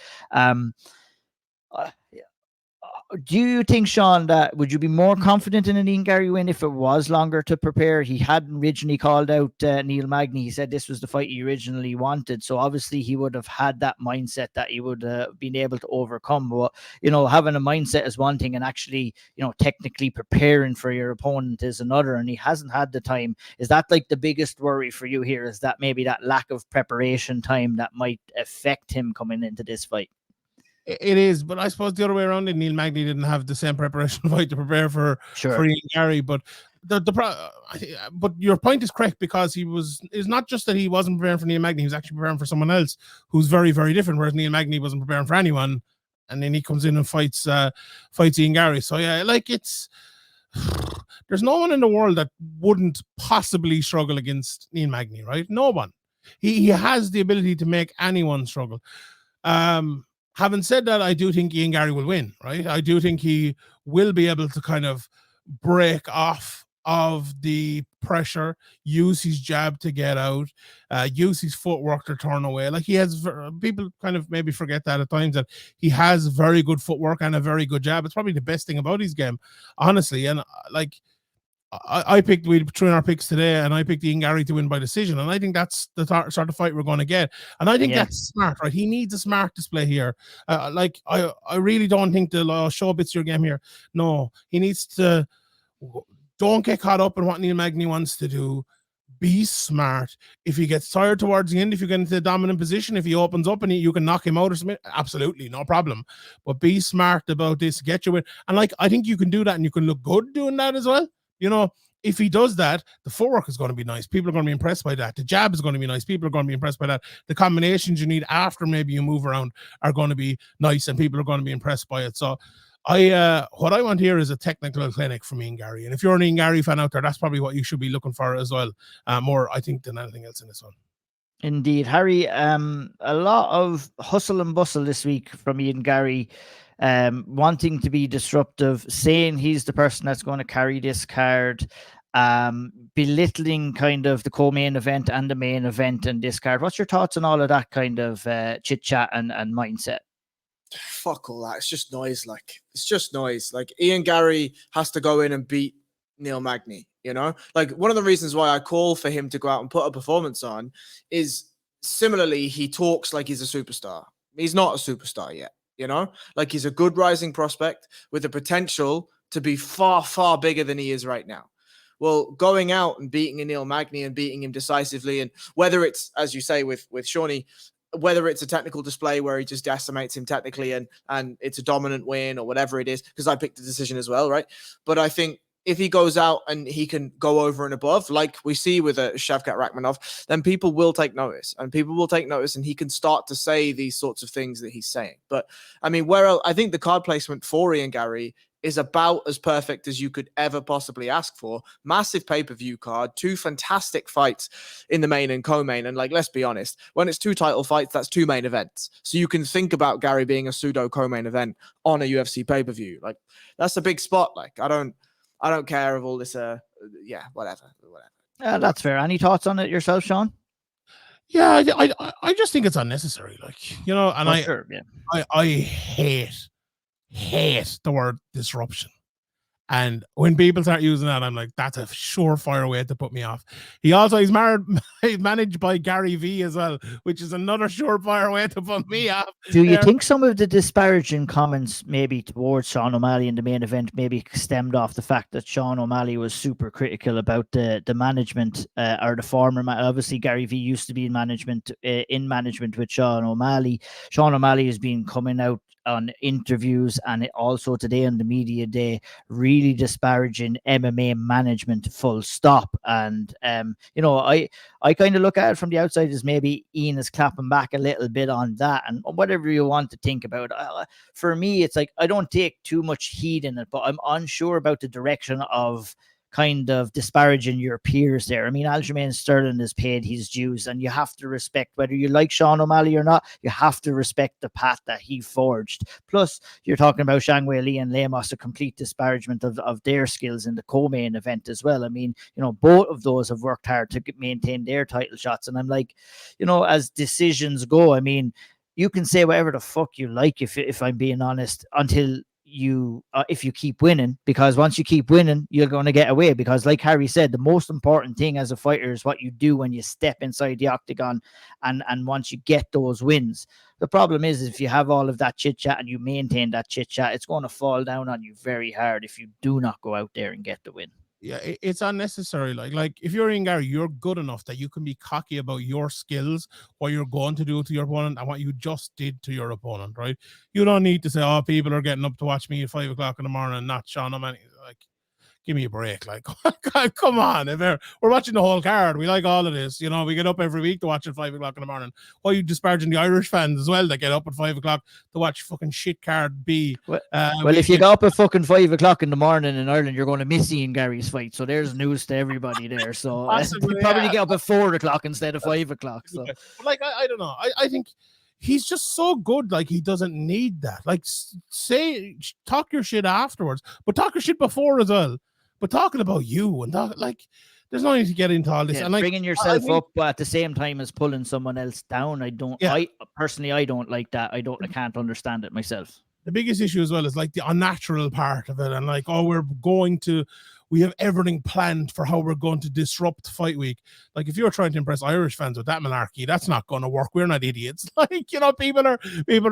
Do you think, Sean, that would you be more confident in an Ian Garry win if it was longer to prepare? He hadn't originally called out Neal Magny. He said this was the fight he originally wanted. So obviously he would have had that mindset that he would have been able to overcome. But, having a mindset is one thing and actually, technically preparing for your opponent is another. And he hasn't had the time. Is that like the biggest worry for you here? Is that maybe that lack of preparation time that might affect him coming into this fight?
It is, but I suppose the other way around, Neal Magny didn't have the same preparation fight to prepare for Ian Garry. But but your point is correct, because it's not just that he wasn't preparing for Neal Magny, he was actually preparing for someone else who's very, very different, whereas Neal Magny wasn't preparing for anyone, and then he comes in and fights Ian Garry. So yeah, like there's no one in the world that wouldn't possibly struggle against Neal Magny, right? No one. He has the ability to make anyone struggle. Having said that, I do think Ian Garry will win, right? I do think he will be able to kind of break off of the pressure, use his jab to get out, use his footwork to turn away. Like, he has, people kind of maybe forget that at times, that he has very good footwork and a very good jab. It's probably the best thing about his game, honestly. And like, we threw in our picks today, and I picked Ian Garry to win by decision, and I think that's the sort of fight we're going to get. And I think that's smart, right? He needs a smart display here. I really don't think the show bits your game here. No, he needs to don't get caught up in what Neal Magny wants to do. Be smart. If he gets tired towards the end, if you get into the dominant position, if he opens up and you can knock him out or something, absolutely no problem. But be smart about this. Get you in, and like, I think you can do that, and you can look good doing that as well. If he does that, the footwork is going to be nice. People are going to be impressed by that. The jab is going to be nice. People are going to be impressed by that. The combinations you need after maybe you move around are going to be nice, and people are going to be impressed by it. So what I want here is a technical clinic from Ian Garry. And if you're an Ian Garry fan out there, that's probably what you should be looking for as well. More, I think, than anything else in this one.
Indeed. Harry, a lot of hustle and bustle this week from Ian Garry, wanting to be disruptive, saying he's the person that's going to carry this card, belittling kind of the co-main event and the main event in this card. What's your thoughts on all of that kind of chit-chat and mindset?
Fuck all that. It's just noise. It's just noise. Like, Ian Garry has to go in and beat Neal Magny, Like, one of the reasons why I call for him to go out and put a performance on is, similarly, he talks like he's a superstar. He's not a superstar yet. Like, he's a good rising prospect with the potential to be far, far bigger than he is right now. Well, going out and beating a Neal Magny and beating him decisively, and whether it's, as you say, with Shawnee, whether it's a technical display where he just decimates him technically and it's a dominant win or whatever it is, because I picked the decision as well, right? But I think if he goes out and he can go over and above, like we see with a Shavkat Rakhmonov, then people will take notice, and he can start to say these sorts of things that he's saying. But I mean, I think the card placement for Ian Garry is about as perfect as you could ever possibly ask for. Massive pay-per-view card, 2 fantastic fights in the main and co-main. And like, let's be honest, when it's 2 title fights, that's 2 main events. So you can think about Garry being a pseudo co-main event on a UFC pay-per-view. Like, that's a big spot. Like, I don't care of all this, whatever.
That's fair. Any thoughts on it yourself, Sean?
Yeah, I just think it's unnecessary. Like, and I hate the word disruption. And when people start using that, I'm like, that's a surefire way to put me off. He's managed by Gary V as well, which is another surefire way to put me off.
Do you think some of the disparaging comments maybe towards Sean O'Malley in the main event maybe stemmed off the fact that Sean O'Malley was super critical about the management or the former? Obviously, Gary V used to be in management with Sean O'Malley. Sean O'Malley has been coming out on interviews and also today on the media day, really disparaging MMA management, full stop. And I kind of look at it from the outside as maybe Ian is clapping back a little bit on that, and whatever you want to think about. For me, it's like I don't take too much heed in it, but I'm unsure about the direction of kind of disparaging your peers there. I mean, Aljamain Sterling has paid his dues, and you have to respect, whether you like Sean O'Malley or not, you have to respect the path that he forged. Plus, you're talking about Zhang Weili and Lemos, a complete disparagement of their skills in the co-main event as well. I mean, both of those have worked hard to maintain their title shots. And I'm like, as decisions go, I mean, you can say whatever the fuck you like, if I'm being honest, until if you keep winning, because once you keep winning, you're going to get away, because like Harry said, the most important thing as a fighter is what you do when you step inside the octagon, and once you get those wins. The problem is, if you have all of that chit chat and you maintain that chit chat, it's going to fall down on you very hard if you do not go out there and get the win.
Yeah, it's unnecessary. Like if you're in Garry, you're good enough that you can be cocky about your skills, what you're going to do to your opponent, and what you just did to your opponent, right? You don't need to say, "Oh, people are getting up to watch me at 5 o'clock in the morning," and not Sean O'Malley. Like, give me a break. Like, come on. We're watching the whole card. We like all of this. You know, we get up every week to watch at 5 o'clock in the morning. Why are you disparaging the Irish fans as well that get up at 5 o'clock to watch fucking shit card B?
Well, if you go up at fucking 5 o'clock in the morning in Ireland, you're going to miss seeing Garry's fight. So there's news to everybody there. So probably get up at 4 o'clock instead of 5 o'clock. So,
like, I don't know. I think he's just so good. Like, he doesn't need that. Like, talk your shit afterwards, but talk your shit before as well. But talking about you and there's no need to get into all this.
Yeah,
and like,
bringing yourself up, but at the same time as pulling someone else down, I personally, I don't like that. I can't understand it myself.
The biggest issue as well is like the unnatural part of it, and like, oh, we have everything planned for how we're going to disrupt fight week. Like, if you're trying to impress Irish fans with that malarkey, that's not going to work. We're not idiots. Like, you know, people are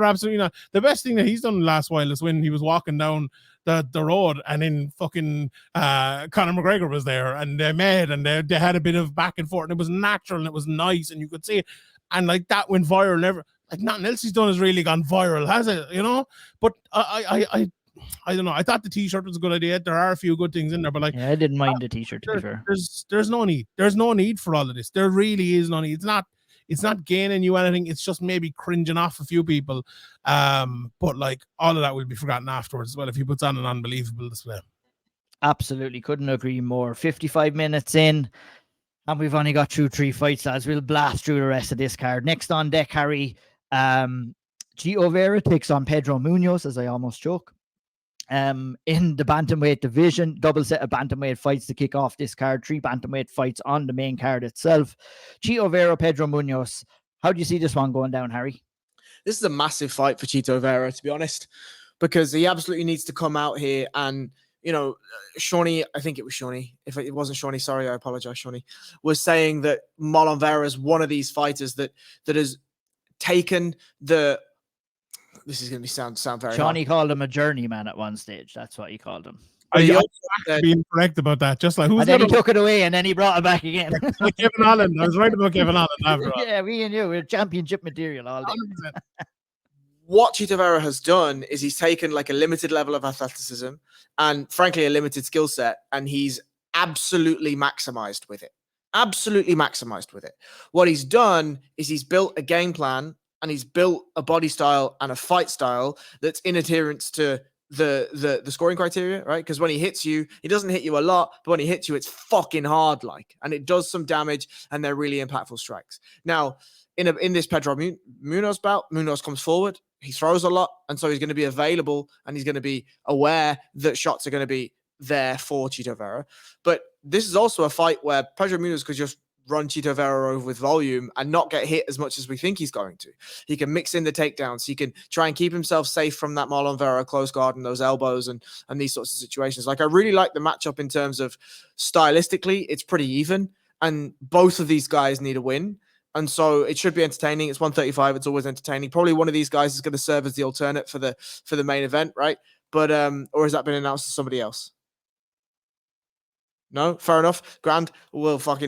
absolutely not. The best thing that he's done last while is when he was walking down the road, and then fucking Conor McGregor was there, and they met, and they had a bit of back and forth, and it was natural, and it was nice, and you could see it, and like that went viral. Never, like, nothing else he's done has really gone viral, has it? You know, but I don't know. I thought the t-shirt was a good idea. There are a few good things in there, but like,
yeah, I didn't mind the t-shirt, to be fair.
There's no need. There's no need for all of this. There really is no need. It's not gaining you anything. It's just maybe cringing off a few people. But like, all of that will be forgotten afterwards as well if he puts on an unbelievable display.
Absolutely. Couldn't agree more. 55 minutes in, and we've only got through 3 fights, lads. We'll blast through the rest of this card. Next on deck, Harry, Chito Vera takes on Pedro Munhoz, as I almost joke. In the bantamweight division, double set of bantamweight fights to kick off this card. 3 bantamweight fights on the main card itself. Chito Vera, Pedro Munhoz. How do you see this one going down, Harry?
This is a massive fight for Chito Vera, to be honest, because he absolutely needs to come out here and, you know, Shawnee, I think it was Shawnee. If it wasn't Shawnee, sorry, I apologize, Shawnee, was saying that Marlon Vera is one of these fighters that has taken the... This is going to sound very
Shawnee
hard.
called him a journeyman at one stage. That's what he called him.
Are you being correct about that? Just like,
and then he took it away, and then he brought it back again.
Like Kevin Allen. I was right about Kevin Allen. After
yeah, me and you, we're championship material all day.
100%.
What Chito Vera has done is he's taken like a limited level of athleticism and frankly a limited skill set, and he's absolutely maximized with it. Absolutely maximized with it. What he's done is he's built a game plan, and he's built a body style and a fight style that's in adherence to the scoring criteria, right? Because when he hits you, he doesn't hit you a lot, but when he hits you, it's fucking hard, like, and it does some damage, and they're really impactful strikes. Now, in this Pedro Munhoz bout, Munhoz comes forward, he throws a lot, and so he's going to be available, and he's going to be aware that shots are going to be there for Chito Vera. But this is also a fight where Pedro Munhoz could just run Chito Vera over with volume and not get hit as much as we think he's going to. He can mix in the takedowns. He can try and keep himself safe from that Marlon Vera close guard and those elbows and these sorts of situations. Like, I really like the matchup in terms of stylistically, it's pretty even, and both of these guys need a win. And so it should be entertaining. It's 135. It's always entertaining. Probably one of these guys is going to serve as the alternate for the main event, right? But or has that been announced to somebody else? No, fair enough. Grand. I'll assume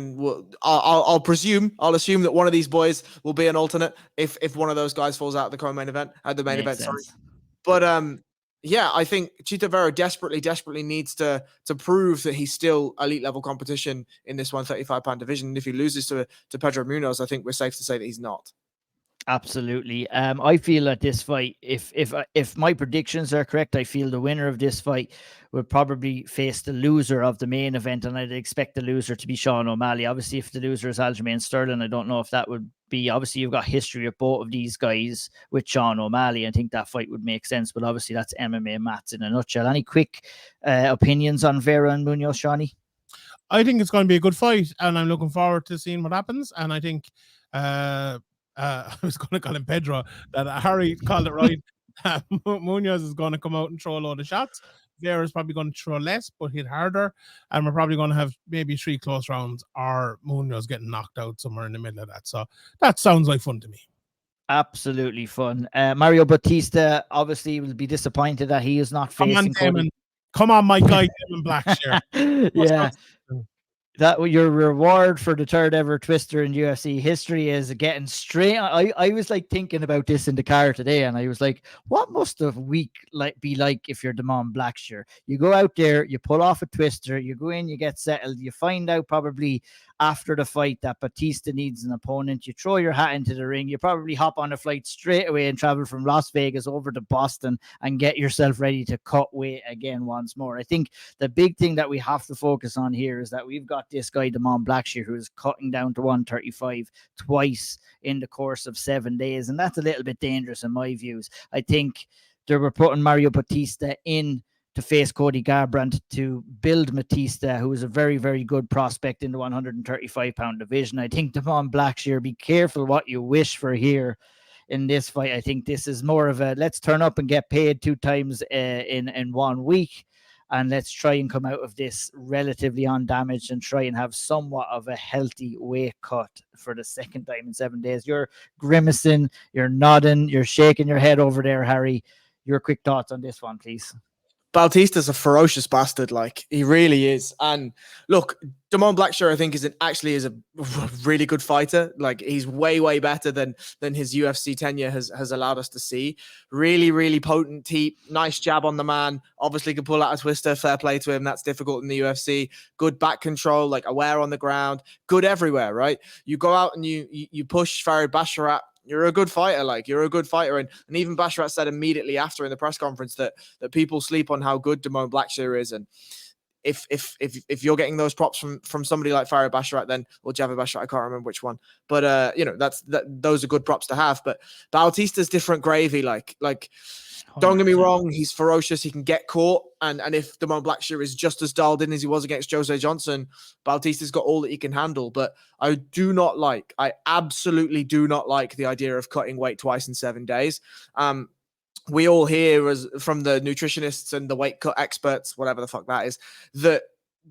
that one of these boys will be an alternate if one of those guys falls out of the co-main event at the main event. Sorry, but yeah, I think Chito Vera desperately needs to prove that he's still elite level competition in this 135-pound division. If he loses to Pedro Munhoz, I think we're safe to say that he's not.
Absolutely. I feel that this fight, if my predictions are correct, I feel the winner of this fight would probably face the loser of the main event, and I'd expect the loser to be Sean O'Malley. Obviously, if the loser is Aljamain Sterling, I don't know if that would be... Obviously, you've got history of both of these guys with Sean O'Malley. I think that fight would make sense, but obviously that's MMA maths in a nutshell. Any quick opinions on Vera and Munhoz, Shawnee?
I think it's going to be a good fight, and I'm looking forward to seeing what happens, and I think... I was going to call him Pedro, that Harry called it right. Munhoz is going to come out and throw a load of shots. Vera is probably going to throw less, but hit harder. And we're probably going to have maybe 3 close rounds, or Munhoz getting knocked out somewhere in the middle of that. So that sounds like fun to me.
Absolutely fun. Mario Bautista obviously will be disappointed that he is not facing Cody.
Come on, my guy, Damon Blackshear.
Yeah. That your reward for the 3rd ever twister in UFC history is getting straight. I was like thinking about this in the car today, and I was like, what must a week be like if you're Damon Blackshear? You go out there, you pull off a twister, you go in, you get settled, you find out probably after the fight that Bautista needs an opponent, you throw your hat into the ring, you probably hop on a flight straight away and travel from Las Vegas over to Boston and get yourself ready to cut weight again once more. I think the big thing that we have to focus on here is that we've got this guy, Damon Blackshear, who is cutting down to 135 twice in the course of 7 days, and that's a little bit dangerous in my views. I think they were putting Mario Bautista in to face Cody Garbrandt to build Bautista, who is a very, very good prospect in the 135-pound division. I think Damon Blackshear, be careful what you wish for here in this fight. I think this is more of a let's turn up and get paid 2 times in 1 week, and let's try and come out of this relatively undamaged and try and have somewhat of a healthy weight cut for the 2nd time in 7 days. You're grimacing, you're nodding, you're shaking your head over there, Harry. Your quick thoughts on this one, please.
Bautista's a ferocious bastard, like he really is. And look, Damon Blackshear, I think, is a really good fighter. Like he's way better than his UFC tenure has allowed us to see. Really, really potent teep, nice jab on the man. Obviously, can pull out a twister. Fair play to him. That's difficult in the UFC. Good back control, like aware on the ground. Good everywhere, right? You go out and you push Farid Basharat. You're a good fighter, you're a good fighter. And even Basharat said immediately after in the press conference that people sleep on how good Damon Blackshear is. And if you're getting those props from somebody like Farid Basharat, then, or Javid Basharat, I can't remember which one, but those are good props to have. But Bautista's different gravy, like don't get me wrong, he's ferocious, he can get caught, and if Damon Blackshear is just as dialed in as he was against Jose Johnson, Bautista's got all that he can handle. But I absolutely do not like the idea of cutting weight twice in 7 days. We all hear from the nutritionists and the weight cut experts, whatever the fuck that is, that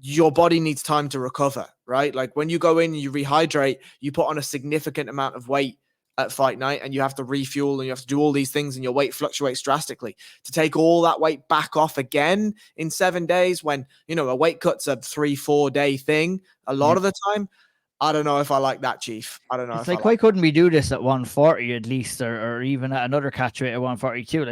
your body needs time to recover, right? Like when you go in, you rehydrate, you put on a significant amount of weight at fight night, and you have to refuel and you have to do all these things, and your weight fluctuates drastically. To take all that weight back off again in 7 days, when, a weight cut's a 3-4 day thing a lot of the time, I don't know if I like that, Chief. I don't know.
It's why couldn't we do this at 140 at least, or even at another catch weight at 142?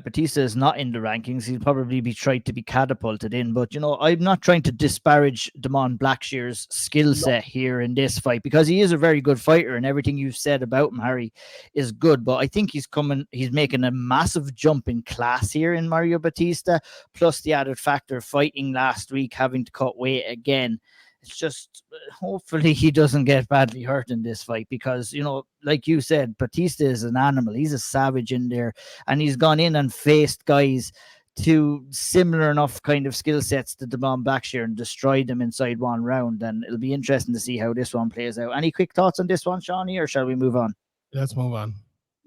Bautista is not in the rankings. He'll probably be tried to be catapulted in. But, I'm not trying to disparage Damon Blackshear's skill set here in this fight, because he is a very good fighter, and everything you've said about him, Harry, is good. But I think he's making a massive jump in class here in Mario Bautista, plus the added factor of fighting last week, having to cut weight again. It's just, hopefully he doesn't get badly hurt in this fight, because, like you said, Bautista is an animal. He's a savage in there, and he's gone in and faced guys to similar enough kind of skill sets to Damon Blackshear and destroyed them inside 1 round. And it'll be interesting to see how this one plays out. Any quick thoughts on this one, Shawnee, or shall we move on?
Let's move on.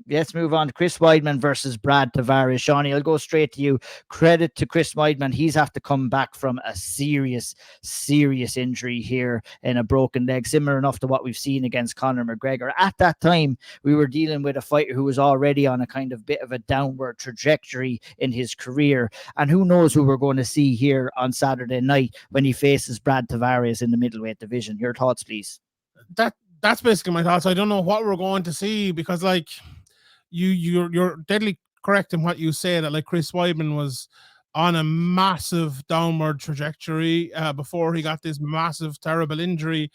Let's move on to Chris Weidman versus Brad Tavares. Shawnee, I'll go straight to you. Credit to Chris Weidman. He's have to come back from a serious injury here in a broken leg, similar enough to what we've seen against Conor McGregor. At that time, we were dealing with a fighter who was already on a kind of bit of a downward trajectory in his career. And who knows who we're going to see here on Saturday night when he faces Brad Tavares in the middleweight division. Your thoughts, please.
That's basically my thoughts. I don't know what we're going to see, because you're deadly correct in what you say, that Chris Weidman was on a massive downward trajectory before he got this massive, terrible injury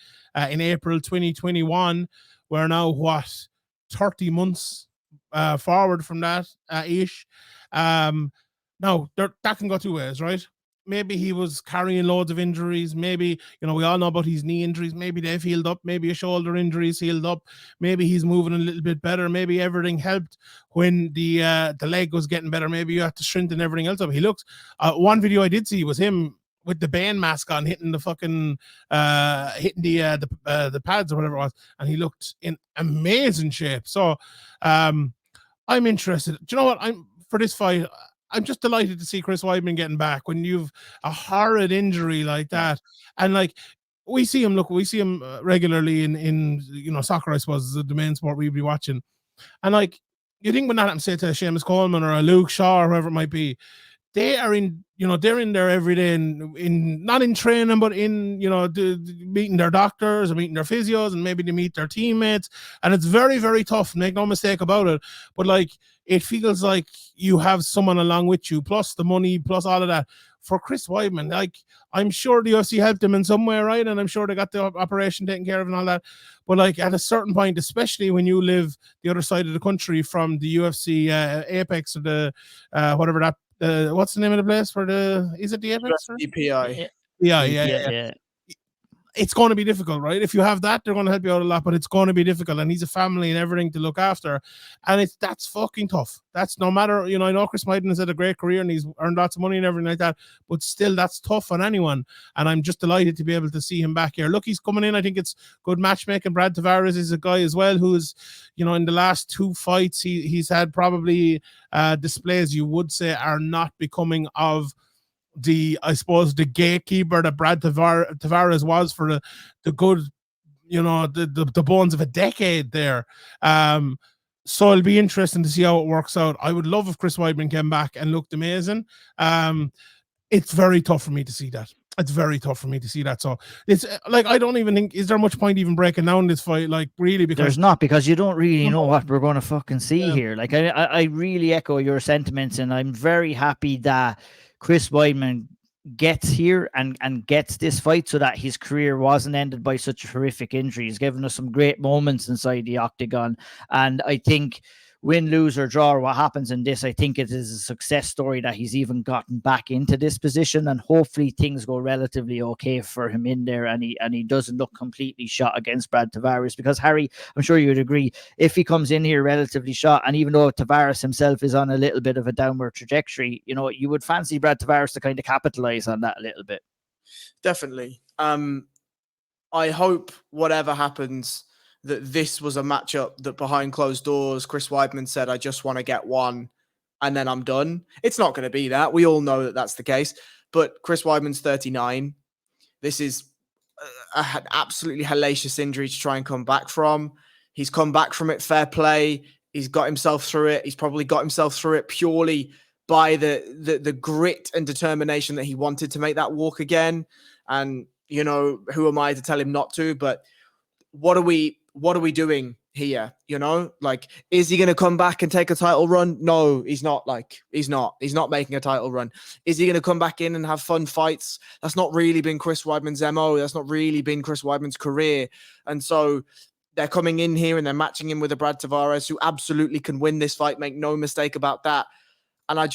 in April 2021. We're now 30 months forward from that ish. Now that can go 2 ways, right? Maybe he was carrying loads of injuries. Maybe, we all know about his knee injuries. Maybe they've healed up. Maybe a shoulder injury's healed up. Maybe he's moving a little bit better. Maybe everything helped when the leg was getting better. Maybe you have to strengthen everything else up. He looks, one video I did see was him with the band mask on, hitting the fucking, hitting the pads or whatever it was. And he looked in amazing shape. So, I'm interested. Do you know what? For this fight, I'm just delighted to see Chris Weidman getting back when you've a horrid injury like that. And like, we see him regularly in soccer, I suppose, is the main sport we'd be watching. And like, you think when that happens, say to a Seamus Coleman or a Luke Shaw or whoever it might be, they are they're in there every day in not in training, but in, meeting their doctors and meeting their physios, and maybe they meet their teammates. And it's very, very tough. Make no mistake about it. But like, it feels like you have someone along with you, plus the money, plus all of that. For Chris Weidman, like, I'm sure the UFC helped him in some way, right? And I'm sure they got the operation taken care of and all that. But like, at a certain point, especially when you live the other side of the country from the UFC Apex or the whatever that, what's the name of the place for is it the Apex?
EPI.
Yeah. It's going to be difficult, right? If you have that, they're going to help you out a lot, but it's going to be difficult. And he's a family and everything to look after. And that's fucking tough. That's no matter, I know Chris Weidman has had a great career and he's earned lots of money and everything like that, but still that's tough on anyone. And I'm just delighted to be able to see him back here. Look, he's coming in. I think it's good matchmaking. Brad Tavares is a guy as well who's, in the last 2 fights, he's had probably displays you would say are not becoming of the gatekeeper that Brad Tavares was for the good, the bones of a decade there. So it'll be interesting to see how it works out. I would love if Chris Weidman came back and looked amazing. It's very tough for me to see that. So it's like, I don't even think, is there much point even breaking down this fight? Like, really, because
there's not, because you don't really know what we're going to fucking see here. Like, I really echo your sentiments, and I'm very happy that Chris Weidman gets here and gets this fight so that his career wasn't ended by such a horrific injury. He's given us some great moments inside the octagon. And I think win, lose or draw, or what happens in this, I think it is a success story that he's even gotten back into this position, and hopefully things go relatively okay for him in there, and he doesn't look completely shot against Brad Tavares, because Harry, I'm sure you would agree, if he comes in here relatively shot, and even though Tavares himself is on a little bit of a downward trajectory, you would fancy Brad Tavares to kind of capitalize on that a little bit.
Definitely. I hope whatever happens, that this was a matchup that behind closed doors, Chris Weidman said, I just want to get one and then I'm done. It's not going to be that. We all know that that's the case. But Chris Weidman's 39. This is an absolutely hellacious injury to try and come back from. He's come back from it, fair play. He's got himself through it. He's probably got himself through it purely by the grit and determination that he wanted to make that walk again. And, who am I to tell him not to? But what are we doing here? Like, is he going to come back and take a title run? No, he's not. He's not making a title run. Is he going to come back in and have fun fights? That's not really been Chris Weidman's MO. That's not really been Chris Weidman's career. And so they're coming in here and they're matching him with a Brad Tavares who absolutely can win this fight. Make no mistake about that. And I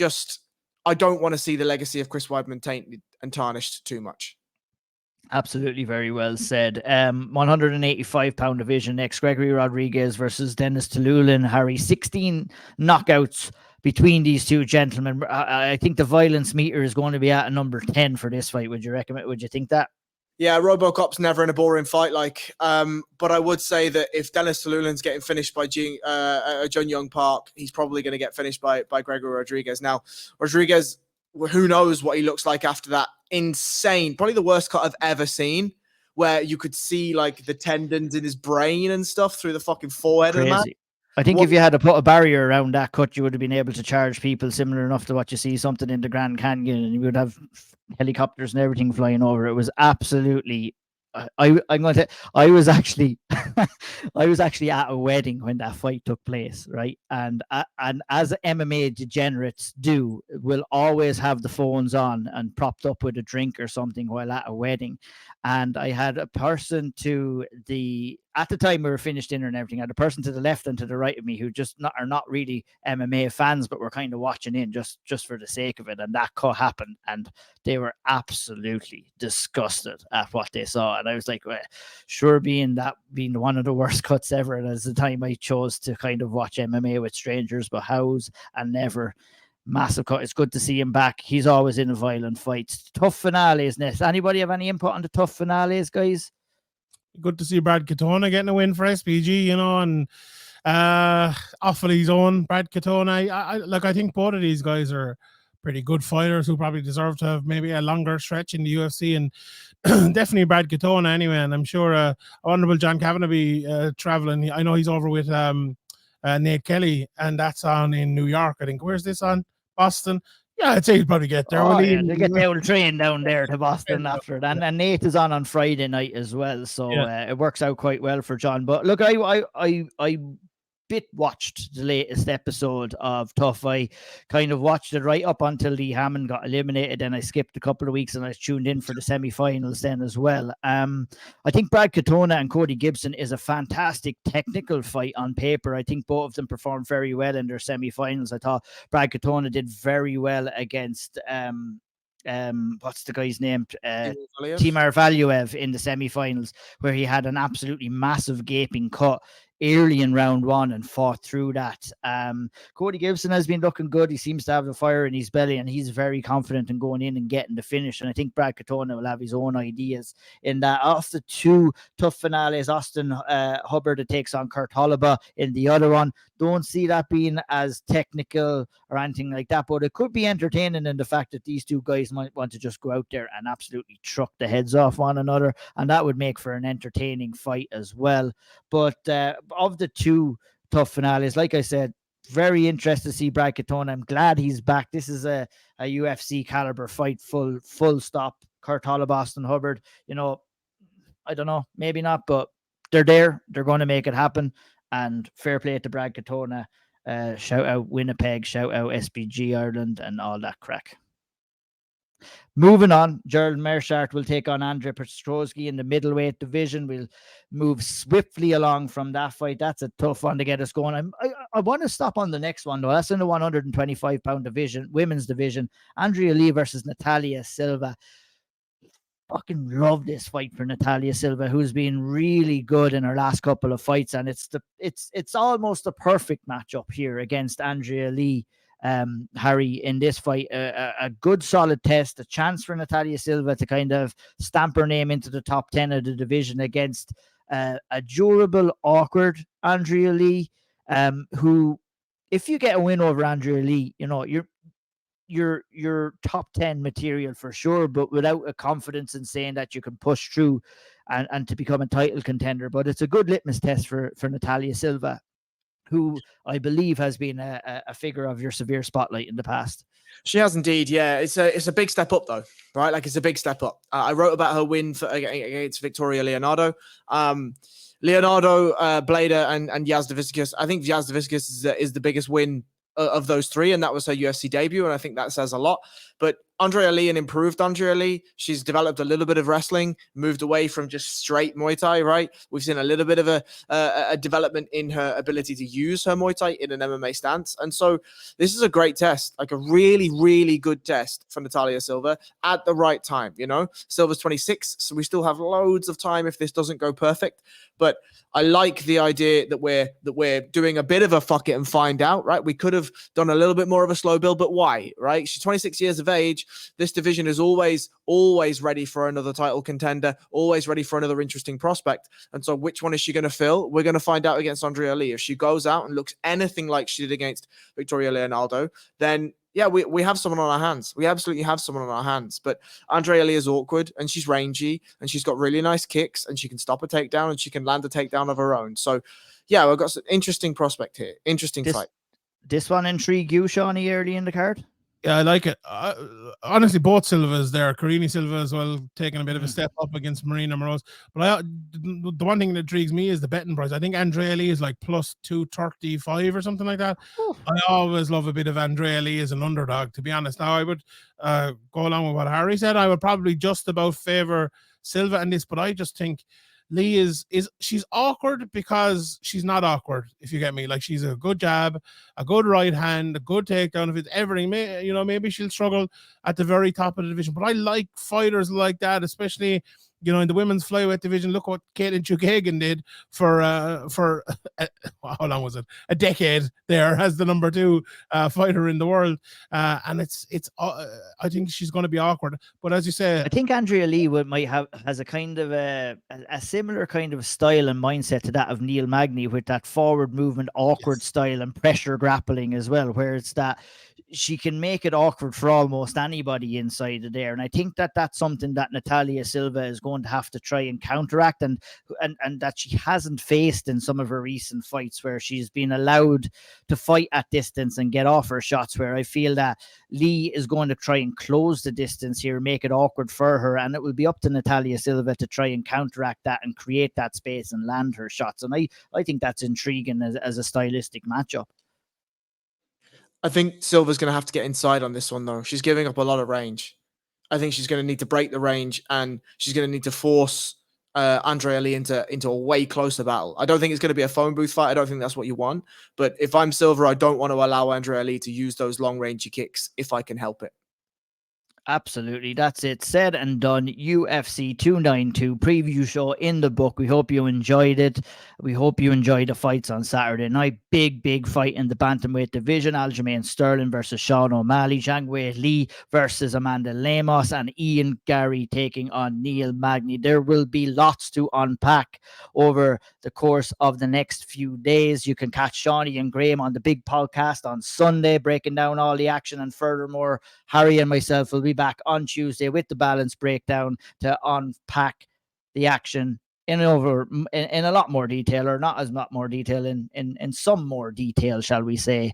don't want to see the legacy of Chris Weidman tainted and tarnished too much.
Absolutely, very well said. 185-pound division next, Gregory Rodrigues versus Dennis Tuliulin. Harry, 16 knockouts between these two gentlemen. I think the violence meter is going to be at a number 10 for this fight. Would you recommend? Would you think that? Yeah,
RoboCop's never in a boring fight. But I would say that if Dennis Tuliulin's getting finished by Jun Young Park, he's probably going to get finished by Gregory Rodrigues. Now, Rodrigues, who knows what he looks like after that insane, probably the worst cut I've ever seen, where you could see the tendons in his brain and stuff through the fucking forehead of the man.
I think if you had to put a barrier around that cut, you would have been able to charge people similar enough to what you see something in the Grand Canyon, and you would have helicopters and everything flying over. It was absolutely. I'm going to. I was actually at a wedding when that fight took place, right? And as MMA degenerates do, will always have the phones on and propped up with a drink or something while at a wedding. And I had a person at the time we were finished dinner and everything, I had a person to the left and to the right of me who are not really MMA fans, but were kind of watching in just for the sake of it. And that cut happened, and they were absolutely disgusted at what they saw. And I was like, well, sure, being one of the worst cuts ever. And as the time I chose to kind of watch MMA with strangers, but hows and never. Massive cut. It's good to see him back. He's always in a violent fight. TUF Finales next. Anybody have any input on the TUF Finales, guys?
Good to see Brad Katona getting a win for SPG, and Off of his own, Brad Katona. I think both of these guys are pretty good fighters who probably deserve to have maybe a longer stretch in the UFC, and definitely Brad Katona anyway. And I'm sure Honorable John Kavanagh be traveling. I know he's over with Nate Kelly, and that's on in New York, I think. Where's this on? Boston? Yeah, I'd say he'll probably get there.
Oh, yeah, they get the old train down there to Boston after that. And Nate is on Friday night as well, so it works out quite well for John. But look, I bit watched the latest episode of TUF. I kind of watched it right up until Lee Hammond got eliminated, and I skipped a couple of weeks and I tuned in for the semi-finals then as well. I think Brad Katona and Cody Gibson is a fantastic technical fight on paper. I think both of them performed very well in their semi-finals. I thought Brad Katona did very well against what's the guy's name? Timur Valiev in the semi-finals, where he had an absolutely massive gaping cut early in round one and fought through that. Cody Gibson has been looking good. He seems to have the fire in his belly, and he's very confident in going in and getting the finish. And I think Brad Katona will have his own ideas in that. Off the two TUF finales, Austin Hubbard takes on Kurt Holloway in the other one. Don't see that being as technical or anything like that, but it could be entertaining in the fact that these two guys might want to just go out there and absolutely truck the heads off one another, and that would make for an entertaining fight as well. But of the two TUF finales, like I said, very interested to see Brad Katona. I'm glad he's back. This is a UFC caliber fight, full stop. Kurt Holloway, Austin Hubbard, I don't know, maybe not, but they're there. They're going to make it happen. And fair play to Brad Katona. Shout out Winnipeg, shout out SBG Ireland, and all that crack. Moving on, Gerald Meerschaert will take on Andrei Petrosky in the middleweight division. We'll move swiftly along from that fight. That's a tough one to get us going. I want to stop on the next one, though. That's in the 125-pound division, women's division. Andrea Lee versus Natalia Silva. Fucking love this fight for Natalia Silva, who's been really good in her last couple of fights, and it's almost a perfect matchup here against Andrea Lee. Harry, in this fight, a good solid test, a chance for Natalia Silva to kind of stamp her name into the top 10 of the division against a durable, awkward Andrea Lee, who, if you get a win over Andrea Lee, you're top 10 material for sure, but without a confidence in saying that you can push through and to become a title contender. But it's a good litmus test for Natalia Silva, who I believe has been a figure of your severe spotlight in the past.
She has indeed, yeah. It's a big step up, though, right? Like, it's a big step up. I wrote about her win against Victoria Leonardo. Leonardo, Blader, and Jasdavicius. I think Jasdavicius is the biggest win of those three, and that was her UFC debut, and I think that says a lot. But Andrea Lee, an improved Andrea Lee, she's developed a little bit of wrestling, moved away from just straight Muay Thai, right? We've seen a little bit of a development in her ability to use her Muay Thai in an MMA stance. And so this is a great test, like a really, really good test for Natalia Silva at the right time. Silva's 26, so we still have loads of time if this doesn't go perfect. But I like the idea that we're doing a bit of a fuck it and find out, right? We could have done a little bit more of a slow build, but why, right? She's 26 years of age. This division is always ready for another title contender, always ready for another interesting prospect. And so which one is she going to fill? We're going to find out against Andrea Lee. If she goes out and looks anything like she did against Victoria Leonardo, then yeah, we have someone on our hands. We absolutely have someone on our hands. But Andrea Lee is awkward, and she's rangy, and she's got really nice kicks, and she can stop a takedown, and she can land a takedown of her own. So yeah, we've got an interesting prospect here. Interesting fight.
This one intrigued you, Shawnee, early in the card?
Yeah, I like it. Honestly, both Silvas there. Carini Silva as well, taking a bit of a step up against Marina Moroz. But the one thing that intrigues me is the betting price. I think Andrea Lee is like plus 235 or something like that. Ooh. I always love a bit of Andrea Lee as an underdog, to be honest. Now, I would go along with what Harry said. I would probably just about favor Silva in this, but I just think Lee she's awkward because she's not awkward, if you get me. Like, she's a good jab, a good right hand, a good takedown. If it's everything, maybe she'll struggle at the very top of the division. But I like fighters like that, especially you know, in the women's flyweight division, look what Caitlin Chukagan did for how long was it? A decade there as the number 2 fighter in the world. And it's I think she's going to be awkward. But as you say,
I think Andrea Lee has a kind of a similar kind of style and mindset to that of Neal Magny, with that forward movement, awkward style and pressure grappling as well, where it's that she can make it awkward for almost anybody inside of there. And I think that that's something that Natalia Silva is going to have to try and counteract, and that she hasn't faced in some of her recent fights, where she's been allowed to fight at distance and get off her shots, where I feel that Lee is going to try and close the distance here, make it awkward for her, and it will be up to Natalia Silva to try and counteract that and create that space and land her shots. And I think that's intriguing as a stylistic matchup.
I think Silva's going to have to get inside on this one, though. She's giving up a lot of range. I think she's going to need to break the range, and she's going to need to force Andrea Lee into a way closer battle. I don't think it's going to be a phone booth fight. I don't think that's what you want. But if I'm Silva, I don't want to allow Andrea Lee to use those long-rangey kicks if I can help it.
Absolutely. That's it. Said and done. UFC 292 preview show in the book. We hope you enjoyed it. We hope you enjoyed the fights on Saturday night. Big fight in the bantamweight division. Aljamain Sterling versus Sean O'Malley. Zhang Weili versus Amanda Lemos. And Ian Garry taking on Neal Magny. There will be lots to unpack over the course of the next few days. You can catch Shawnee and Graham on the big podcast on Sunday, breaking down all the action. And furthermore, Harry and myself will be back on Tuesday with the balance breakdown to unpack the action in a lot more detail, or not as much more detail, in some more detail, shall we say.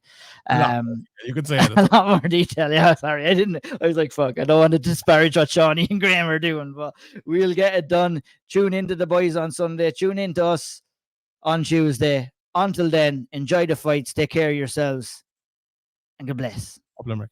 You could say it.
A lot more detail. Yeah, sorry. I was like, fuck, I don't want to disparage what Shawnee and Graham are doing, but we'll get it done. Tune into the boys on Sunday. Tune into us on Tuesday. Until then, enjoy the fights. Take care of yourselves. And God bless.
Up Limerick.